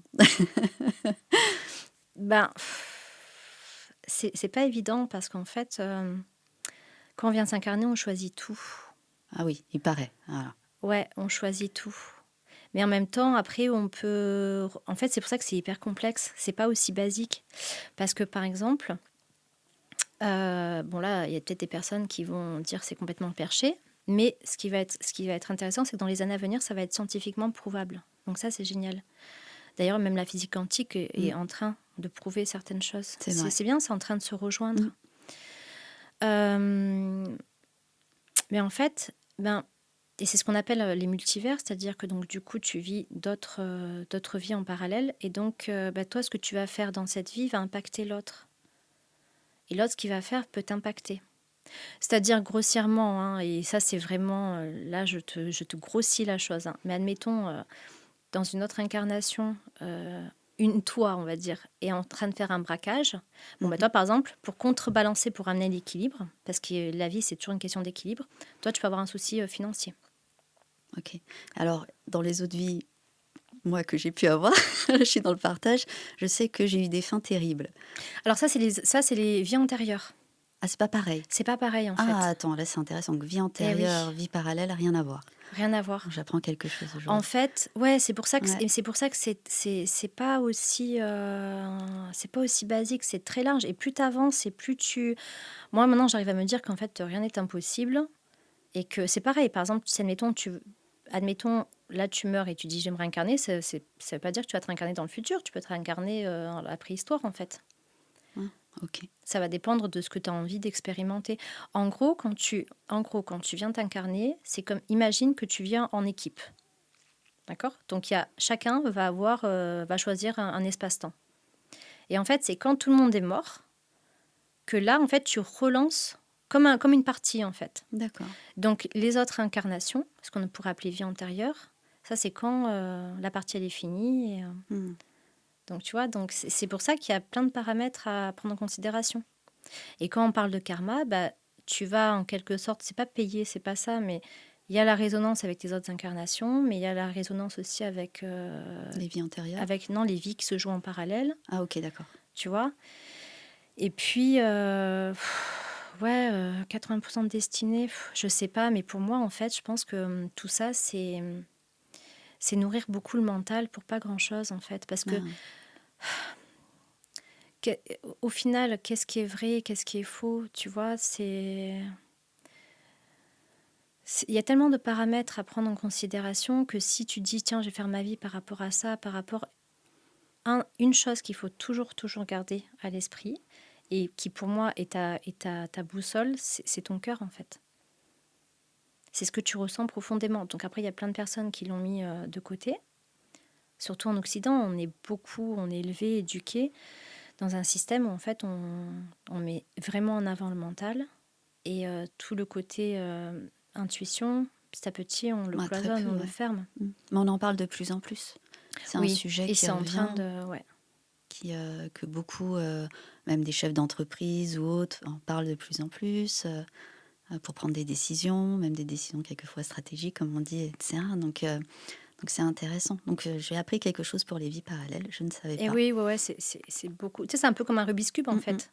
C'est pas évident parce qu'en fait, quand on vient s'incarner, on choisit tout. Ah oui, il paraît. Voilà. Ouais, on choisit tout. Mais en même temps, après, on peut... En fait, c'est pour ça que c'est hyper complexe. C'est pas aussi basique. Parce que, par exemple, bon là, il y a peut-être des personnes qui vont dire que c'est complètement perché. Mais ce qui va être intéressant, c'est que dans les années à venir, ça va être scientifiquement prouvable. Donc ça, c'est génial. D'ailleurs, même la physique quantique est en train de prouver certaines choses. C'est bien, c'est en train de se rejoindre. Mais en fait, et c'est ce qu'on appelle les multivers, c'est-à-dire que donc du coup, tu vis d'autres vies en parallèle. Et donc, toi, ce que tu vas faire dans cette vie va impacter l'autre. Et l'autre, ce qu'il va faire peut t'impacter. C'est-à-dire grossièrement, hein, et ça, c'est vraiment... là, je te grossis la chose. Hein, mais admettons... dans une autre incarnation, une toi, on va dire, est en train de faire un braquage, bon, bah, toi, par exemple, pour contrebalancer, pour ramener l'équilibre, parce que la vie, c'est toujours une question d'équilibre, toi, tu peux avoir un souci financier. Ok. Alors, dans les autres vies, moi, que j'ai pu avoir, je suis dans le partage, je sais que j'ai eu des fins terribles. Alors ça, c'est les vies antérieures. Ah, c'est pas pareil. C'est pas pareil, en Ah, fait. attends, là, c'est intéressant. Donc, vie Eh antérieure, oui, vie parallèle, rien à voir. rien à voir. J'apprends quelque chose En aujourd'hui. fait, ouais, c'est pour ça que Ouais. et c'est pour ça que c'est pas aussi basique, c'est très large. Et plus tu avances, et plus tu. Moi, maintenant, j'arrive à me dire qu'en fait, rien n'est impossible et que c'est pareil. Par exemple, si admettons, là, tu meurs et tu dis je vais me réincarner, ça veut pas dire que tu vas te réincarner dans le futur. Tu peux te réincarner dans la préhistoire, en fait. Ah, ok. Ça va dépendre de ce que tu as envie d'expérimenter. En gros, quand tu viens t'incarner, c'est comme imagine que tu viens en équipe. D'accord? Donc, chacun va choisir un espace-temps. Et en fait, c'est quand tout le monde est mort que là, en fait, tu relances comme une partie, en fait. D'accord. Donc, les autres incarnations, ce qu'on pourrait appeler vie antérieure, ça, c'est quand la partie, elle est finie. Donc, tu vois, c'est pour ça qu'il y a plein de paramètres à prendre en considération. Et quand on parle de karma, bah, tu vas en quelque sorte, c'est pas payer, c'est pas ça, mais il y a la résonance avec tes autres incarnations, mais il y a la résonance aussi avec Les vies antérieures. les vies qui se jouent en parallèle, Ah, ok, d'accord. tu vois. Et puis, 80% de destinée, je sais pas, mais pour moi, en fait, je pense que tout ça, c'est nourrir beaucoup le mental pour pas grand-chose, en fait. Parce que, au final, qu'est-ce qui est vrai, qu'est-ce qui est faux, tu vois, il y a tellement de paramètres à prendre en considération que si tu dis, tiens, je vais faire ma vie par rapport à ça, une chose qu'il faut toujours garder à l'esprit, et qui pour moi est ta boussole, c'est ton cœur, en fait. C'est ce que tu ressens profondément. Donc après, il y a plein de personnes qui l'ont mis de côté. Surtout en Occident, on est élevé, éduqué dans un système où en fait on met vraiment en avant le mental, et tout le côté intuition, petit à petit, on le cloisonne, peu, on ouais. le ferme. Mais on en parle de plus en plus. C'est un sujet et qui c'est en revient, train de... Ouais. que beaucoup, même des chefs d'entreprise ou autres, en parlent de plus en plus pour prendre des décisions, même des décisions quelquefois stratégiques, comme on dit, etc. Donc c'est intéressant. Donc j'ai appris quelque chose pour les vies parallèles, je ne savais Et pas. oui, c'est beaucoup. Tu sais, c'est un peu comme un Rubik's Cube, en fait.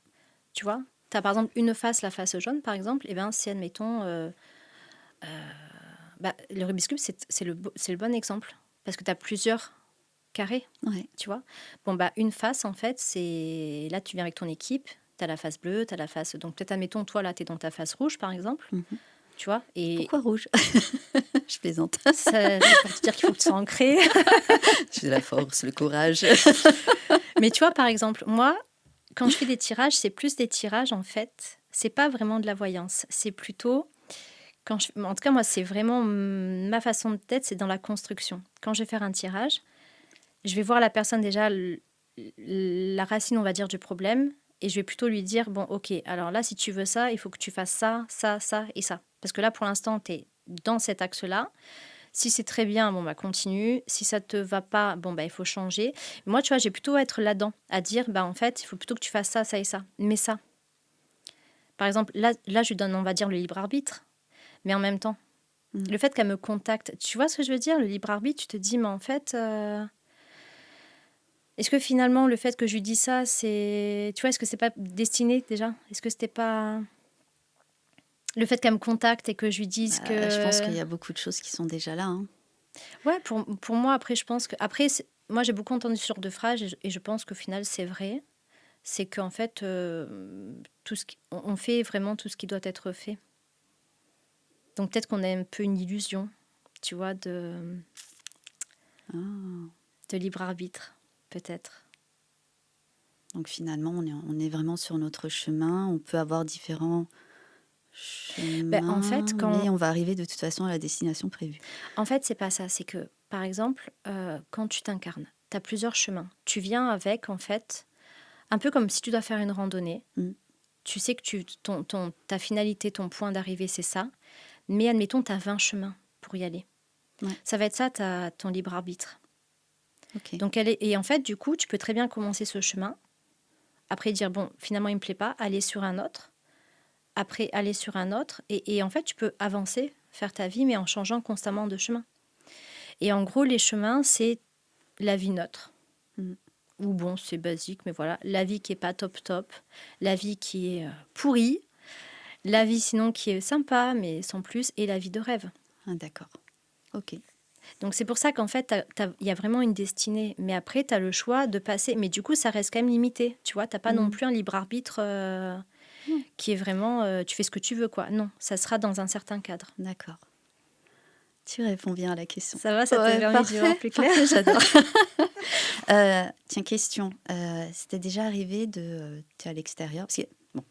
Tu vois, tu as par exemple une face, la face jaune, par exemple, et bien si, admettons, le Rubik's Cube, c'est le bon exemple, parce que tu as plusieurs carrés, Ouais. tu vois. Bon, une face, en fait, c'est... Là, tu viens avec ton équipe, tu as la face bleue, tu as la face... Donc, peut-être, admettons, toi, là, tu es dans ta face rouge, par exemple, tu vois. Et Pourquoi rouge? Je plaisante. c'est pour te dire qu'il faut que tu sois ancré. J'ai la force, le courage. Mais tu vois, par exemple, moi, quand je fais des tirages, c'est plus des tirages, en fait. C'est pas vraiment de la voyance. C'est plutôt... En tout cas, moi, c'est vraiment ma façon de tête, c'est dans la construction. Quand je vais faire un tirage, je vais voir la personne déjà, la racine, on va dire, du problème, et je vais plutôt lui dire, bon, ok, alors là, si tu veux ça, il faut que tu fasses ça, ça, ça et ça. Parce que là, pour l'instant, tu es dans cet axe-là. Si c'est très bien, bon, continue. Si ça te va pas, bon, il faut changer. Moi, tu vois, j'ai plutôt être là-dedans, à dire, en fait, il faut plutôt que tu fasses ça, ça et ça. Mais ça. Par exemple, là, je lui donne, on va dire, le libre arbitre. Mais en même temps, le fait qu'elle me contacte, tu vois ce que je veux dire? Le libre arbitre, tu te dis, mais en fait, est-ce que finalement, le fait que je lui dis ça, c'est... Tu vois, est-ce que c'est pas destiné déjà? Est-ce que c'était pas... Le fait qu'elle me contacte et que je lui dise que... Je pense qu'il y a beaucoup de choses qui sont déjà là. Hein. Ouais, pour moi, après, je pense que... Après, moi, j'ai beaucoup entendu ce genre de phrases et je pense qu'au final, c'est vrai. C'est qu'en fait, on fait vraiment tout ce qui doit être fait. Donc peut-être qu'on a un peu une illusion, tu vois, de libre arbitre, peut-être. Donc finalement, on est vraiment sur notre chemin. On peut avoir différents chemins, en fait, mais on va arriver de toute façon à la destination prévue. En fait, c'est pas ça. C'est que, par exemple, quand tu t'incarnes, tu as plusieurs chemins. Tu viens avec, en fait, un peu comme si tu dois faire une randonnée. Tu sais que ta finalité, ton point d'arrivée, c'est ça. Mais admettons, tu as 20 chemins pour y aller. Ouais. Ça va être ça, ton libre arbitre. Ok. Donc, et en fait, du coup, tu peux très bien commencer ce chemin. Après, dire, bon, finalement, il ne me plaît pas, aller sur un autre. Après, aller sur un autre. Et en fait, tu peux avancer, faire ta vie, mais en changeant constamment de chemin. Et en gros, les chemins, c'est la vie neutre. Mm. Ou bon, c'est basique, mais voilà. La vie qui n'est pas top. La vie qui est pourrie. La vie sinon qui est sympa, mais sans plus. Et la vie de rêve. Ah, d'accord. Ok. Donc c'est pour ça qu'en fait, il y a vraiment une destinée. Mais après, tu as le choix de passer. Mais du coup, ça reste quand même limité. Tu vois, tu n'as pas non plus un libre arbitre qui est vraiment... tu fais ce que tu veux, quoi. Non, ça sera dans un certain cadre. D'accord. Tu réponds bien à la question. Ça va, ça te permet d'y voir plus clair. Parfait, j'adore. Tiens, question. C'était déjà arrivé tu es à l'extérieur parce que, bon,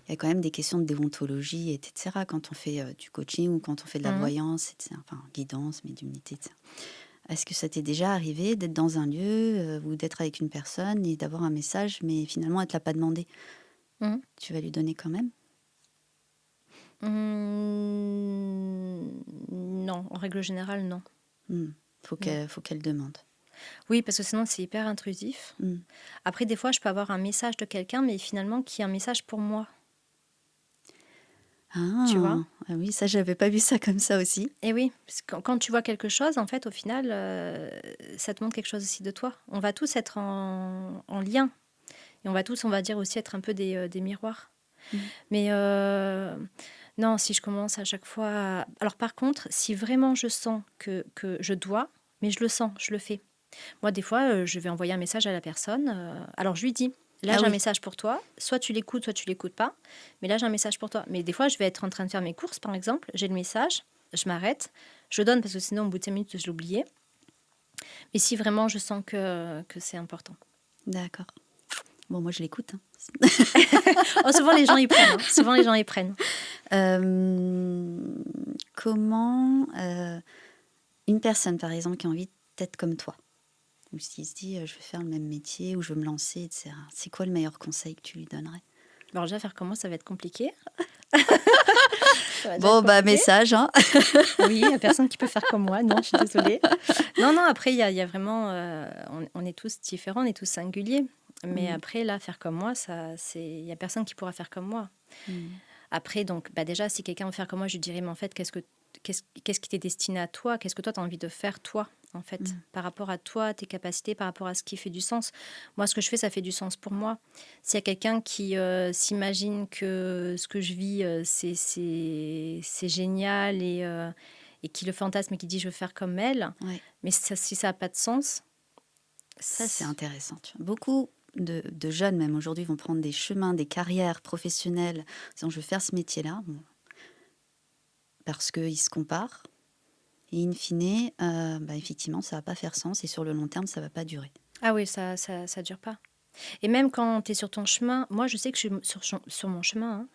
il y a quand même des questions de déontologie, etc. Quand on fait du coaching ou quand on fait de la voyance, etc. Enfin, guidance, médiumnité, etc. Est-ce que ça t'est déjà arrivé d'être dans un lieu ou d'être avec une personne et d'avoir un message, mais finalement, elle ne te l'a pas demandé? Tu vas lui donner quand même? Non, en règle générale, non. Faut qu'elle demande. Oui, parce que sinon, c'est hyper intrusif. Après, des fois, je peux avoir un message de quelqu'un, mais finalement, qui est un message pour moi. Ah, tu vois? Ah oui, ça, j'avais pas vu ça comme ça aussi. Et oui, parce que quand tu vois quelque chose, en fait, au final, ça te montre quelque chose aussi de toi. On va tous être en lien. Et on va tous, on va dire aussi, être un peu des miroirs. Mais non, si je commence à chaque fois... Alors par contre, si vraiment je sens que je dois, mais je le sens, je le fais. Moi, des fois, je vais envoyer un message à la personne. Alors je lui dis, là, j'ai un message pour toi. Soit tu l'écoutes, soit tu l'écoutes pas. Mais là, j'ai un message pour toi. Mais des fois, je vais être en train de faire mes courses, par exemple. J'ai le message, je m'arrête. Je donne parce que sinon, au bout de 5 minutes, je l'oubliais. Mais si vraiment je sens que c'est important. D'accord. Bon, moi, je l'écoute. Souvent, les gens y prennent. Comment une personne, par exemple, qui a envie d'être comme toi, ou s'il se dit, je vais faire le même métier, ou je veux me lancer, etc. C'est quoi le meilleur conseil que tu lui donnerais? Alors déjà, faire comment, ça va être compliqué. Bon, message. Hein. Oui, il n'y a personne qui peut faire comme moi. Non, je suis désolée. Non, après, il y a vraiment... on est tous différents, on est tous singuliers. Mais après, là, faire comme moi, il n'y a personne qui pourra faire comme moi. Après, donc, déjà, si quelqu'un veut faire comme moi, je lui dirais, mais en fait, qu'est-ce qui t'est destiné à toi? Qu'est-ce que toi, tu as envie de faire, toi, en fait, par rapport à toi, tes capacités, par rapport à ce qui fait du sens? Moi, ce que je fais, ça fait du sens pour moi. S'il y a quelqu'un qui s'imagine que ce que je vis, c'est génial et qui le fantasme et qui dit, je veux faire comme elle, mais si ça n'a pas de sens... Ça, c'est intéressant. Tu vois. Beaucoup de jeunes, même aujourd'hui, vont prendre des chemins, des carrières professionnelles, disant je veux faire ce métier-là, parce qu'ils se comparent. Et in fine, effectivement, ça ne va pas faire sens et sur le long terme, ça ne va pas durer. Ah oui, ça dure pas. Et même quand tu es sur ton chemin, moi je sais que je suis sur mon chemin, hein,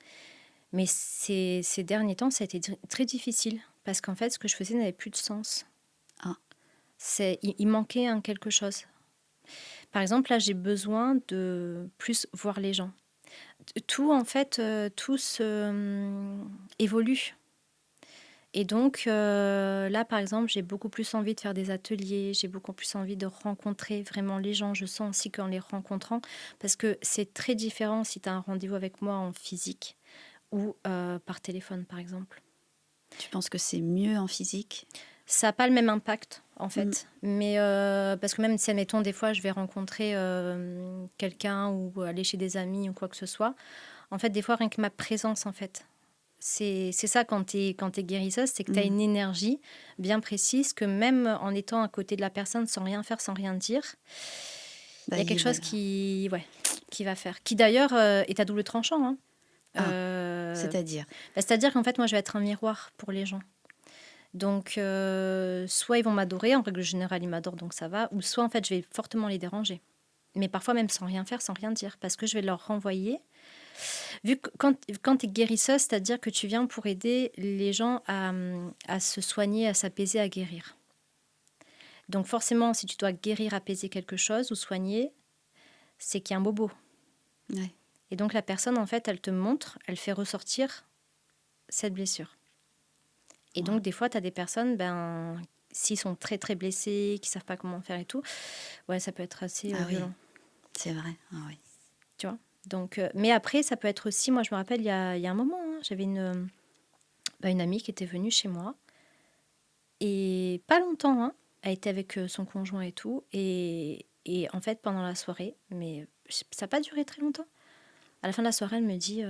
mais ces derniers temps, ça a été très difficile parce qu'en fait, ce que je faisais n'avait plus de sens. Il manquait quelque chose. Par exemple, là, j'ai besoin de plus voir les gens. Tout, en fait, tout évolue. Et donc, là, par exemple, j'ai beaucoup plus envie de faire des ateliers, j'ai beaucoup plus envie de rencontrer vraiment les gens. Je sens aussi qu'en les rencontrant, parce que c'est très différent si tu as un rendez-vous avec moi en physique ou par téléphone, par exemple. Tu penses que c'est mieux en physique ? Ça n'a pas le même impact, en fait. Mais parce que même si, admettons, des fois, je vais rencontrer quelqu'un ou aller chez des amis ou quoi que ce soit, en fait, des fois, rien que ma présence, en fait, c'est ça quand tu es guérisseuse, c'est que tu as une énergie bien précise que même en étant à côté de la personne, sans rien faire, sans rien dire, il y a quelque chose qui va faire. Qui d'ailleurs est à double tranchant. Hein. C'est-à-dire C'est-à-dire qu'en fait, moi, je vais être un miroir pour les gens. Donc, soit ils vont m'adorer, en règle générale, ils m'adorent, donc ça va, ou soit, en fait, je vais fortement les déranger. Mais parfois même sans rien faire, sans rien dire, parce que je vais leur renvoyer. Vu que quand tu es guérisseuse, c'est-à-dire que tu viens pour aider les gens à se soigner, à s'apaiser, à guérir. Donc forcément, si tu dois guérir, apaiser quelque chose ou soigner, c'est qu'il y a un bobo. Ouais. Et donc la personne, en fait, elle te montre, elle fait ressortir cette blessure. Et donc des fois, tu as des personnes, s'ils sont très très blessés, qu'ils savent pas comment faire et tout, ouais, ça peut être assez Ah oui, violent, c'est vrai. Ah oui. tu vois. Donc, mais après, ça peut être aussi, moi je me rappelle, il y a un moment, hein, j'avais une amie qui était venue chez moi, et pas longtemps, hein, elle était avec son conjoint et tout, et en fait, pendant la soirée, mais ça n'a pas duré très longtemps, à la fin de la soirée, elle me dit,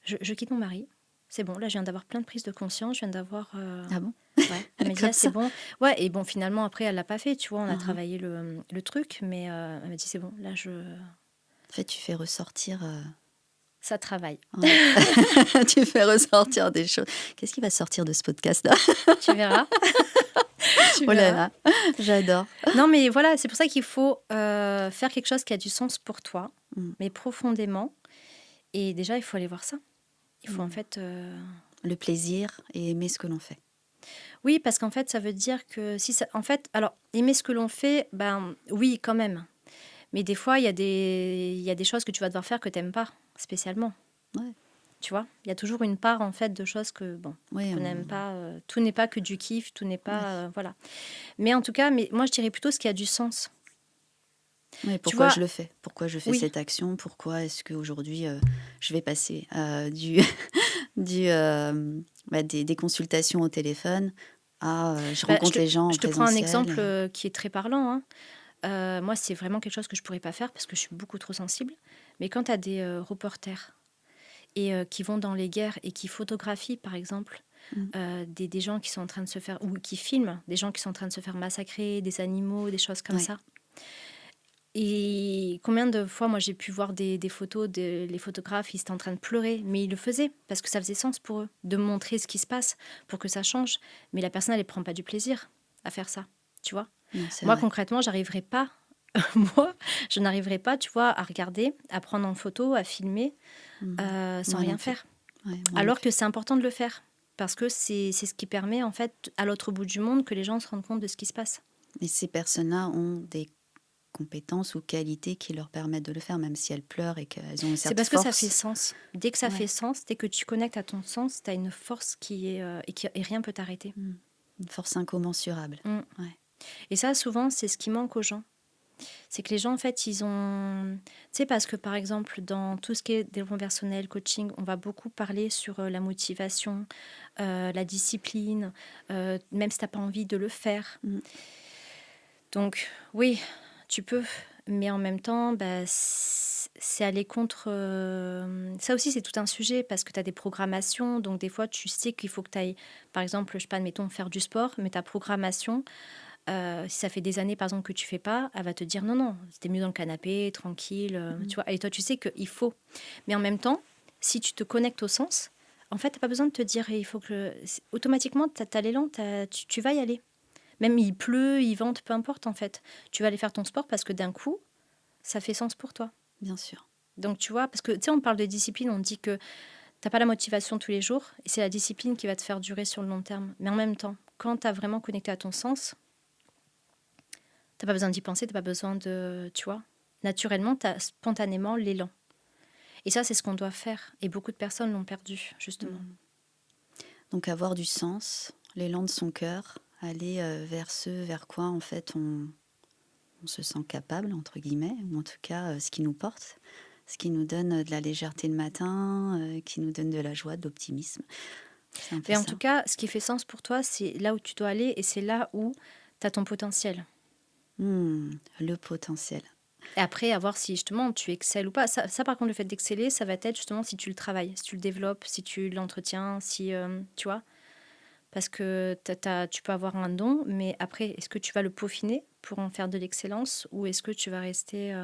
je quitte mon mari, c'est bon, là je viens d'avoir plein de prises de conscience, je viens d'avoir... Ah bon? Ouais, elle m'a dit, Comme ah, c'est ça? bon. Ouais, et bon, finalement, après, elle l'a pas fait, tu vois, on a Mhm. travaillé le truc, mais elle m'a dit, c'est bon, là, En fait, tu fais ressortir. ça travaille. Ouais. Tu fais ressortir des choses. Qu'est-ce qui va sortir de ce podcast-là? Tu verras. Tu Oh là verras. là, j'adore. Non, mais voilà, c'est pour ça qu'il faut faire quelque chose qui a du sens pour toi, Mm. mais profondément. Et déjà, il faut aller voir ça. Il faut en Mm. fait... Le plaisir et aimer ce que l'on fait. Oui, parce qu'en fait, ça veut dire que si ça... En fait, alors, aimer ce que l'on fait, ben oui, quand même. Mais des fois, il y a des choses que tu vas devoir faire que tu n'aimes pas spécialement. Ouais. Tu vois, il y a toujours une part en fait de choses que bon, Ouais, qu'on n'aime pas. Tout n'est pas que du kiff, tout n'est pas voilà. Mais en tout cas, moi je dirais plutôt ce qui a du sens. ouais, Tu pourquoi vois, je le fais? Pourquoi je fais oui, cette action? Pourquoi est-ce qu'aujourd'hui, je vais passer des consultations au téléphone à je bah, rencontre les gens en je te prends un présentiel. exemple qui est très parlant, hein. Moi, c'est vraiment quelque chose que je pourrais pas faire parce que je suis beaucoup trop sensible. Mais quand tu as des reporters et qui vont dans les guerres et qui photographient, par exemple, Mm. des gens qui sont en train de se faire ou qui filment des gens qui sont en train de se faire massacrer, des animaux, des choses comme Ouais. ça. Et combien de fois, moi, j'ai pu voir des photos, les photographes, ils étaient en train de pleurer, mais ils le faisaient parce que ça faisait sens pour eux, de montrer ce qui se passe pour que ça change. Mais la personne, elle ne prend pas du plaisir à faire ça, tu vois. Non, c'est Moi, vrai. concrètement, j'arriverai pas, moi, je n'arriverai pas, tu vois, à regarder, à prendre en photo, à filmer, Mm. sans Moi non rien plus. faire. Ouais, moi non Alors plus. que c'est important de le faire, parce que c'est ce qui permet, en fait, à l'autre bout du monde, que les gens se rendent compte de ce qui se passe. Et ces personnes-là ont des compétences ou qualités qui leur permettent de le faire, même si elles pleurent et qu'elles ont une C'est certaine parce que ça fait force. sens. Dès que ça Ouais. fait sens, dès que tu connectes à ton sens, tu as une force qui est... et rien peut t'arrêter. Mm. Une force incommensurable. Mm. Ouais. Et ça, souvent, c'est ce qui manque aux gens. C'est que les gens, en fait, ils ont... Tu sais, parce que, par exemple, dans tout ce qui est développement personnel, coaching, on va beaucoup parler sur la motivation, la discipline, même si tu n'as pas envie de le faire. Mm. Donc, oui, tu peux, mais en même temps, bah, c'est aller contre... Ça aussi, c'est tout un sujet parce que tu as des programmations. Donc, des fois, tu sais qu'il faut que tu ailles, par exemple, je sais pas, admettons, faire du sport, mais ta programmation, si ça fait des années, par exemple, que tu fais pas, elle va te dire non, non, c'était mieux dans le canapé, tranquille, tu vois. Et toi, tu sais qu'il faut. Mais en même temps, si tu te connectes au sens, en fait, tu n'as pas besoin de te dire, il faut que... Automatiquement, tu as l'élan, tu vas y aller. Même il pleut, il vente, peu importe en fait. Tu vas aller faire ton sport parce que d'un coup, ça fait sens pour toi. Bien sûr. Donc tu vois, parce que tu sais, on parle de discipline, on dit que t'as pas la motivation tous les jours et c'est la discipline qui va te faire durer sur le long terme. Mais en même temps, quand tu as vraiment connecté à ton sens, t'as pas besoin d'y penser, t'as pas besoin de... Tu vois, naturellement, tu as spontanément l'élan. Et ça, c'est ce qu'on doit faire. Et beaucoup de personnes l'ont perdu, justement. Mm. Donc avoir du sens, l'élan de son cœur, aller vers ce vers quoi en fait on se sent capable, entre guillemets, ou en tout cas ce qui nous porte, ce qui nous donne de la légèreté le matin, qui nous donne de la joie, de l'optimisme. C'est un peu Et en ça. tout cas, ce qui fait sens pour toi, c'est là où tu dois aller et c'est là où tu as ton potentiel. Le potentiel. Et après, à voir si justement tu excelles ou pas. Ça, par contre, le fait d'exceller, ça va être justement si tu le travailles, si tu le développes, si tu l'entretiens, si tu vois. Parce que tu peux avoir un don, mais après, est-ce que tu vas le peaufiner pour en faire de l'excellence ou est-ce que tu vas rester...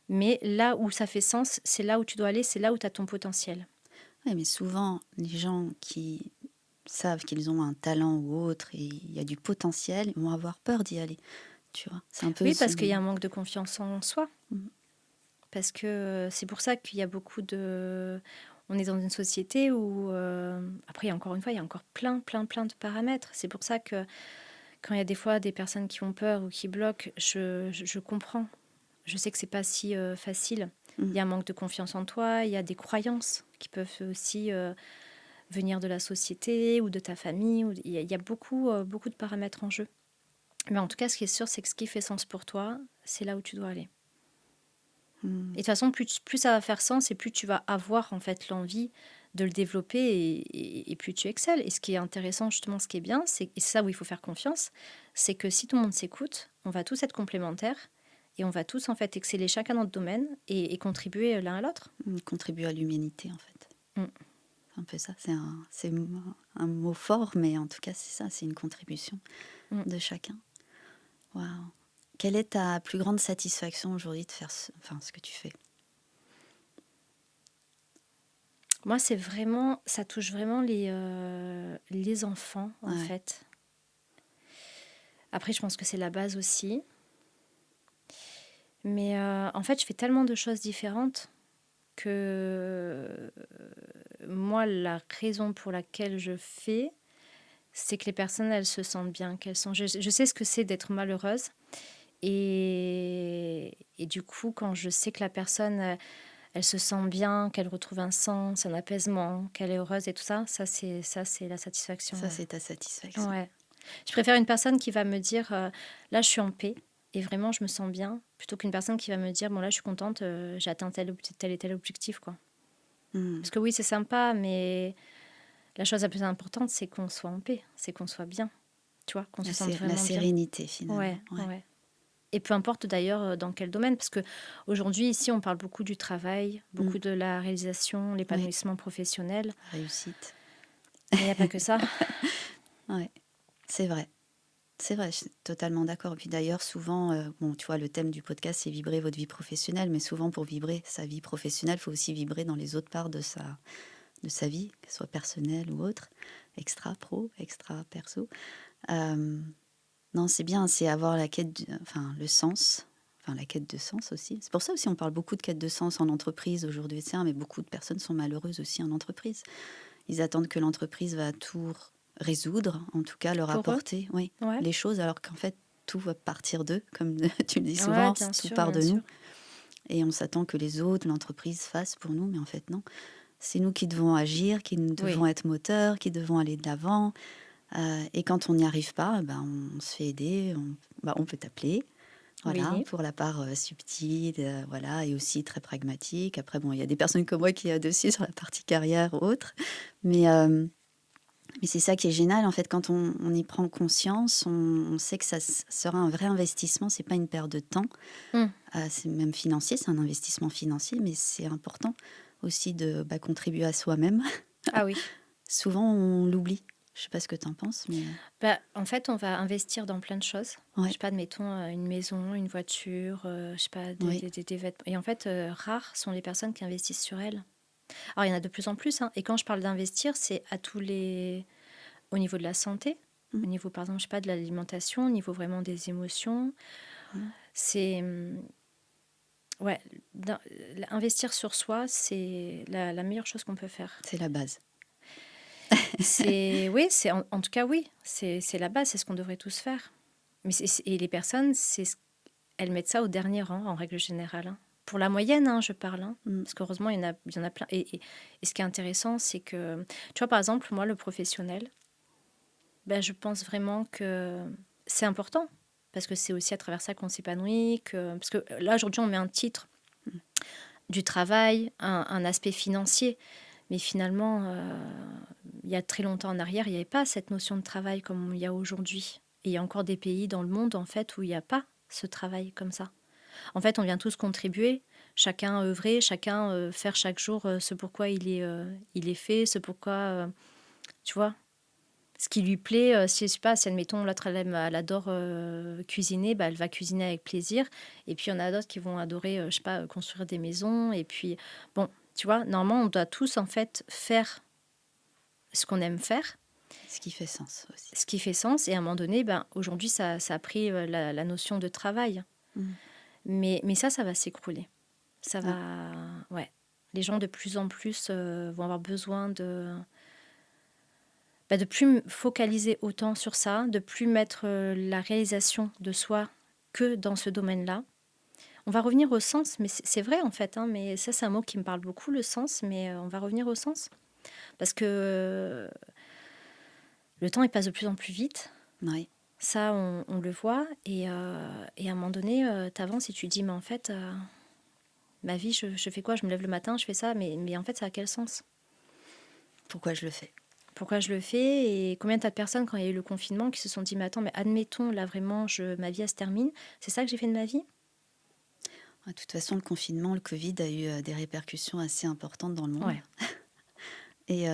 Mais là où ça fait sens, c'est là où tu dois aller, c'est là où tu as ton potentiel. Oui, mais souvent, les gens qui savent qu'ils ont un talent ou autre et il y a du potentiel, ils vont avoir peur d'y aller. Tu vois, c'est un peu Oui, parce qu'il y a un manque de confiance en soi. Mhm. Parce que c'est pour ça qu'il y a beaucoup de... On est dans une société où... Après, encore une fois, il y a encore plein de paramètres. C'est pour ça que quand il y a des fois des personnes qui ont peur ou qui bloquent, je comprends. Je sais que c'est pas si facile. Il y a un manque de confiance en toi, il y a des croyances qui peuvent aussi venir de la société ou de ta famille. Il y a beaucoup, beaucoup de paramètres en jeu. Mais en tout cas, ce qui est sûr, c'est que ce qui fait sens pour toi, c'est là où tu dois aller. Et de toute façon, plus ça va faire sens et plus tu vas avoir en fait l'envie de le développer et plus tu excelles. Et ce qui est intéressant, justement, ce qui est bien, et c'est ça où il faut faire confiance, c'est que si tout le monde s'écoute, on va tous être complémentaires et on va tous en fait exceller chacun dans notre domaine et contribuer l'un à l'autre. Contribuer à l'humanité, en fait. Mm. C'est un peu ça. C'est un mot fort, mais en tout cas, c'est ça. C'est une contribution de chacun. Waouh. Quelle est ta plus grande satisfaction aujourd'hui de faire ce que tu fais? Moi, ça touche vraiment les enfants, en fait. Après, je pense que c'est la base aussi. Mais en fait, je fais tellement de choses différentes que moi, la raison pour laquelle je fais, c'est que les personnes, elles se sentent bien, je sais ce que c'est d'être malheureuse. Et du coup, quand je sais que la personne, elle se sent bien, qu'elle retrouve un sens, un apaisement, qu'elle est heureuse et tout ça, c'est la satisfaction. Ça, c'est ta satisfaction. Ouais. Je préfère une personne qui va me dire, là, je suis en paix et vraiment, je me sens bien, plutôt qu'une personne qui va me dire, bon, là, je suis contente, j'ai atteint tel et tel objectif, quoi. Parce que oui, c'est sympa, mais la chose la plus importante, c'est qu'on soit en paix, c'est qu'on soit bien, tu vois, qu'on se sente vraiment bien. La sérénité, finalement. Ouais. Et peu importe d'ailleurs dans quel domaine, parce qu'aujourd'hui, ici, on parle beaucoup du travail, beaucoup de la réalisation, l'épanouissement professionnel. Réussite. Mais il n'y a pas que ça. Ouais, c'est vrai. C'est vrai, je suis totalement d'accord. Et puis d'ailleurs, souvent, tu vois, le thème du podcast, c'est vibrer votre vie professionnelle, mais souvent, pour vibrer sa vie professionnelle, il faut aussi vibrer dans les autres parts de sa vie, qu'elle soit personnelle ou autre, extra pro, extra perso. Non, c'est bien, c'est avoir la quête, le sens, la quête de sens aussi. C'est pour ça aussi on parle beaucoup de quête de sens en entreprise aujourd'hui, mais beaucoup de personnes sont malheureuses aussi en entreprise. Ils attendent que l'entreprise va tout résoudre, en tout cas leur apporter les choses, alors qu'en fait tout va partir d'eux, comme tu le dis souvent, tout part de nous. Et on s'attend que les autres, l'entreprise fassent pour nous, mais en fait non. C'est nous qui devons agir, qui devons être moteurs, qui devons aller de l'avant. Et quand on n'y arrive pas, on se fait aider, on peut t'appeler. Voilà, pour la part subtile, et aussi très pragmatique. Après, il y a des personnes comme moi qui aident aussi sur la partie carrière ou autre. Mais c'est ça qui est génial, en fait, quand on y prend conscience, on sait que ça sera un vrai investissement, c'est pas une perte de temps. C'est même financier, c'est un investissement financier, mais c'est important aussi de contribuer à soi-même. Ah oui. Souvent, on l'oublie. Je sais pas ce que tu en penses, mais... en fait, on va investir dans plein de choses. Je sais pas, admettons, une maison, une voiture, je sais pas, des vêtements. Et en fait, rares sont les personnes qui investissent sur elles. Alors, il y en a de plus en plus. Et quand je parle d'investir, c'est au niveau de la santé, au niveau, par exemple, je sais pas, de l'alimentation, au niveau vraiment des émotions. C'est... investir sur soi, c'est la meilleure chose qu'on peut faire. C'est la base. En tout cas, oui, c'est la base, c'est ce qu'on devrait tous faire. Et les personnes, elles mettent ça au dernier rang, en règle générale. Pour la moyenne, je parle. Parce qu'heureusement, il y en a plein. Et ce qui est intéressant, c'est que, tu vois, par exemple, moi, le professionnel, je pense vraiment que c'est important. Parce que c'est aussi à travers ça qu'on s'épanouit. Parce que là, aujourd'hui, on met un titre du travail, un aspect financier. Mais finalement, il y a très longtemps en arrière, il n'y avait pas cette notion de travail comme il y a aujourd'hui. Et il y a encore des pays dans le monde, en fait, où il n'y a pas ce travail comme ça. En fait, on vient tous contribuer, chacun œuvrer, chacun faire chaque jour ce pourquoi il est fait, ce pourquoi, tu vois, ce qui lui plaît. Si admettons, l'autre, elle adore cuisiner, elle va cuisiner avec plaisir. Et puis, il y en a d'autres qui vont adorer, je sais pas, construire des maisons. Et puis, bon, tu vois, normalement, on doit tous, en fait, faire ce qu'on aime faire. Ce qui fait sens aussi. Ce qui fait sens. Et à un moment donné, aujourd'hui, ça a pris la notion de travail. Mais ça va s'écrouler. Ça va... Ouais. Les gens, de plus en plus, vont avoir besoin de plus focaliser autant sur ça, de plus mettre la réalisation de soi que dans ce domaine-là. On va revenir au sens, mais c'est vrai, en fait. Mais ça, c'est un mot qui me parle beaucoup, le sens. Mais on va revenir au sens. Parce que le temps, il passe de plus en plus vite. Oui. Ça, on le voit. Et à un moment donné, tu avances et tu dis, mais en fait, ma vie, je fais quoi? Je me lève le matin, je fais ça, mais en fait, ça a quel sens? Pourquoi je le fais? Pourquoi je le fais? Et combien de personnes, quand il y a eu le confinement, qui se sont dit, mais attends, mais admettons, là, vraiment, ma vie, elle se termine. C'est ça que j'ai fait de ma vie? De toute façon, le confinement, le Covid a eu des répercussions assez importantes dans le monde. Ouais. Et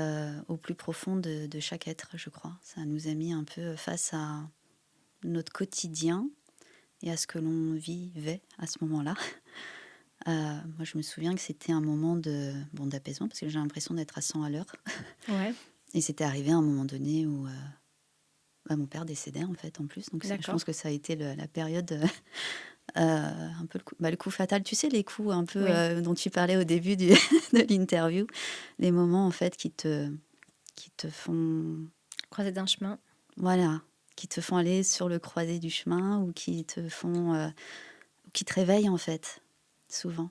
au plus profond de chaque être, je crois. Ça nous a mis un peu face à notre quotidien et à ce que l'on vivait à ce moment-là. Moi, je me souviens que c'était un moment d'apaisement, parce que j'ai l'impression d'être à 100 à l'heure. Ouais, Et c'était arrivé à un moment donné où mon père décédait, en fait, en plus. Donc, je d'accord. pense que ça a été la période, un peu le coup fatal. Tu sais, les coups un peu Oui, dont tu parlais au début de l'interview. Les moments, en fait, qui te font... croisée d'un chemin. Voilà, qui te font aller sur le croisé du chemin ou qui te réveillent, en fait, souvent.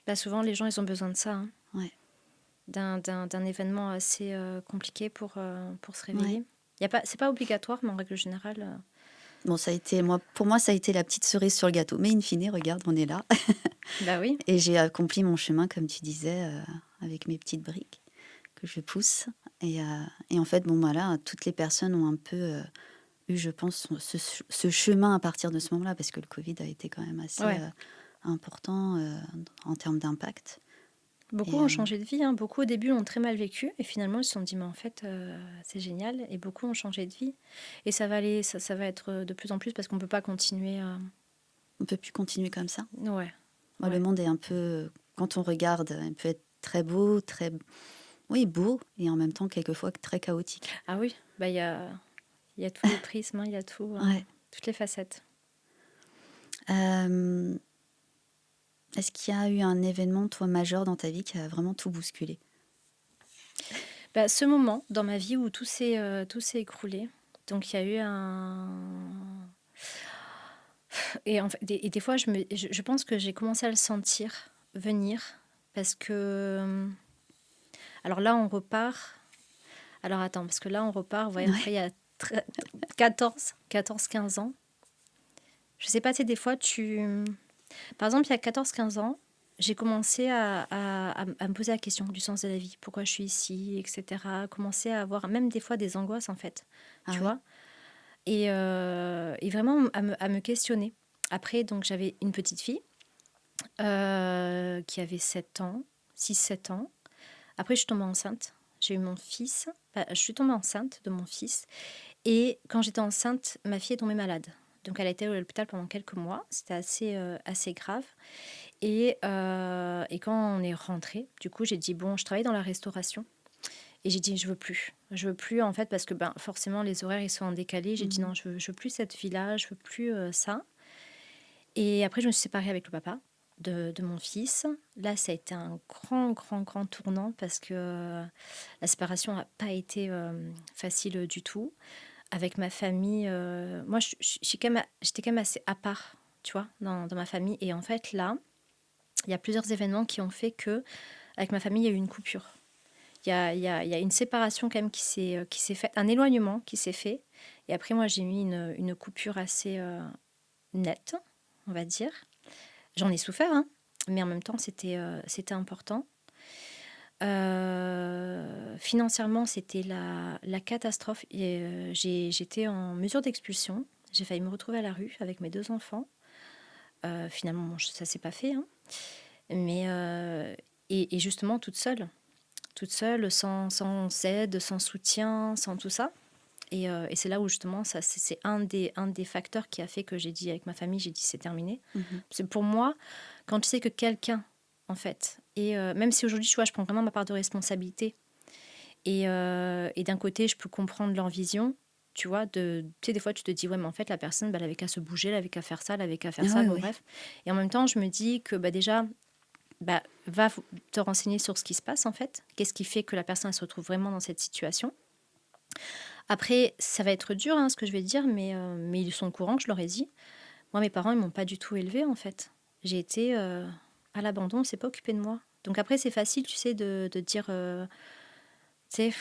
Bah, souvent, les gens, ils ont besoin de ça, hein. Ouais. D'un événement assez compliqué pour se réveiller. Ouais. C'est pas obligatoire, mais en règle générale. Bon, pour moi, ça a été la petite cerise sur le gâteau. Mais in fine, regarde, on est là. Bah oui, Et j'ai accompli mon chemin, comme tu disais, avec mes petites briques que je pousse. Et en fait, bon, voilà, toutes les personnes ont un peu eu, je pense, ce chemin à partir de ce moment-là, parce que le Covid a été quand même assez ouais. important en termes d'impact. Beaucoup Et ont changé de vie, hein. Beaucoup au début l'ont très mal vécu et finalement ils se sont dit mais en fait c'est génial et beaucoup ont changé de vie et ça va aller, ça va être de plus en plus parce qu'on peut pas continuer. on ne peut plus continuer comme ça. Ouais, Moi, le ouais. monde est un peu, quand on regarde, il peut être très beau, oui, beau, et en même temps, quelquefois, très chaotique. Ah oui, bah il y a tous les prismes, hein, il y a Ouais. toutes les facettes. Euh, Est-ce qu'il y a eu un événement, toi, majeur dans ta vie qui a vraiment tout bousculé? Bah, ce moment dans ma vie où tout s'est écroulé. Donc il y a eu un et en fait, des fois je pense que j'ai commencé à le sentir venir parce que alors là on repart. Alors attends, parce que là, on repart, ouais, après, Ouais. il y a 15 ans. Je sais pas, tu sais, des fois, Par exemple, il y a 14 15 ans, j'ai commencé à me poser la question du sens de la vie, pourquoi je suis ici, etc. Commencer à avoir même des fois des angoisses, en fait, Ah tu oui. vois. Et vraiment à me questionner. Après, donc, j'avais une petite fille qui avait 7 ans, 6 7 ans. Après, je suis tombée enceinte. J'ai eu mon fils. Enfin, je suis tombée enceinte de mon fils. Et quand j'étais enceinte, ma fille est tombée malade. Donc, elle a été à l'hôpital pendant quelques mois. C'était assez grave. Et quand on est rentré, du coup, j'ai dit, bon, je travaille dans la restauration. Et j'ai dit, je veux plus. Je veux plus, en fait, parce que forcément, les horaires, ils sont en décalé. J'ai dit, Mhm. non, je veux plus cette vie-là, je veux plus ça. Et après, je me suis séparée avec le papa de mon fils. Là, ça a été un grand tournant parce que la séparation n'a pas été facile du tout. Avec ma famille, moi, j'étais quand même assez à part, tu vois, dans ma famille. Et en fait, là, il y a plusieurs événements qui ont fait que, avec ma famille, il y a eu une coupure. Il y a une séparation quand même qui s'est faite, un éloignement qui s'est fait. Et après, moi, j'ai mis une coupure assez nette, on va dire. J'en ai souffert, hein, mais en même temps, c'était important. Financièrement, c'était la catastrophe. Et, j'étais en mesure d'expulsion. J'ai failli me retrouver à la rue avec mes 2 enfants. Finalement, bon, ça s'est pas fait, hein. Mais, et justement, toute seule, sans aide, sans soutien, sans tout ça. Et c'est là où justement, c'est un des facteurs qui a fait que j'ai dit avec ma famille, j'ai dit c'est terminé. Mhm. Parce que pour moi, quand tu sais que quelqu'un, en fait, et même si aujourd'hui, tu vois, je prends vraiment ma part de responsabilité, et d'un côté, je peux comprendre leur vision, tu vois, tu sais, des fois, tu te dis, ouais, mais en fait, la personne, elle avait qu'à se bouger, elle avait qu'à faire ça, elle avait qu'à faire Ah ça, oui, bon, oui. bref. Et en même temps, je me dis que déjà, va te renseigner sur ce qui se passe, en fait. Qu'est-ce qui fait que la personne elle se retrouve vraiment dans cette situation. Après, ça va être dur, hein, ce que je vais dire, mais ils sont au courant que je leur ai dit. Moi, mes parents, ils m'ont pas du tout élevée, en fait. J'ai été à l'abandon, on s'est pas occupé de moi. Donc après, c'est facile, tu sais, de dire tu sais,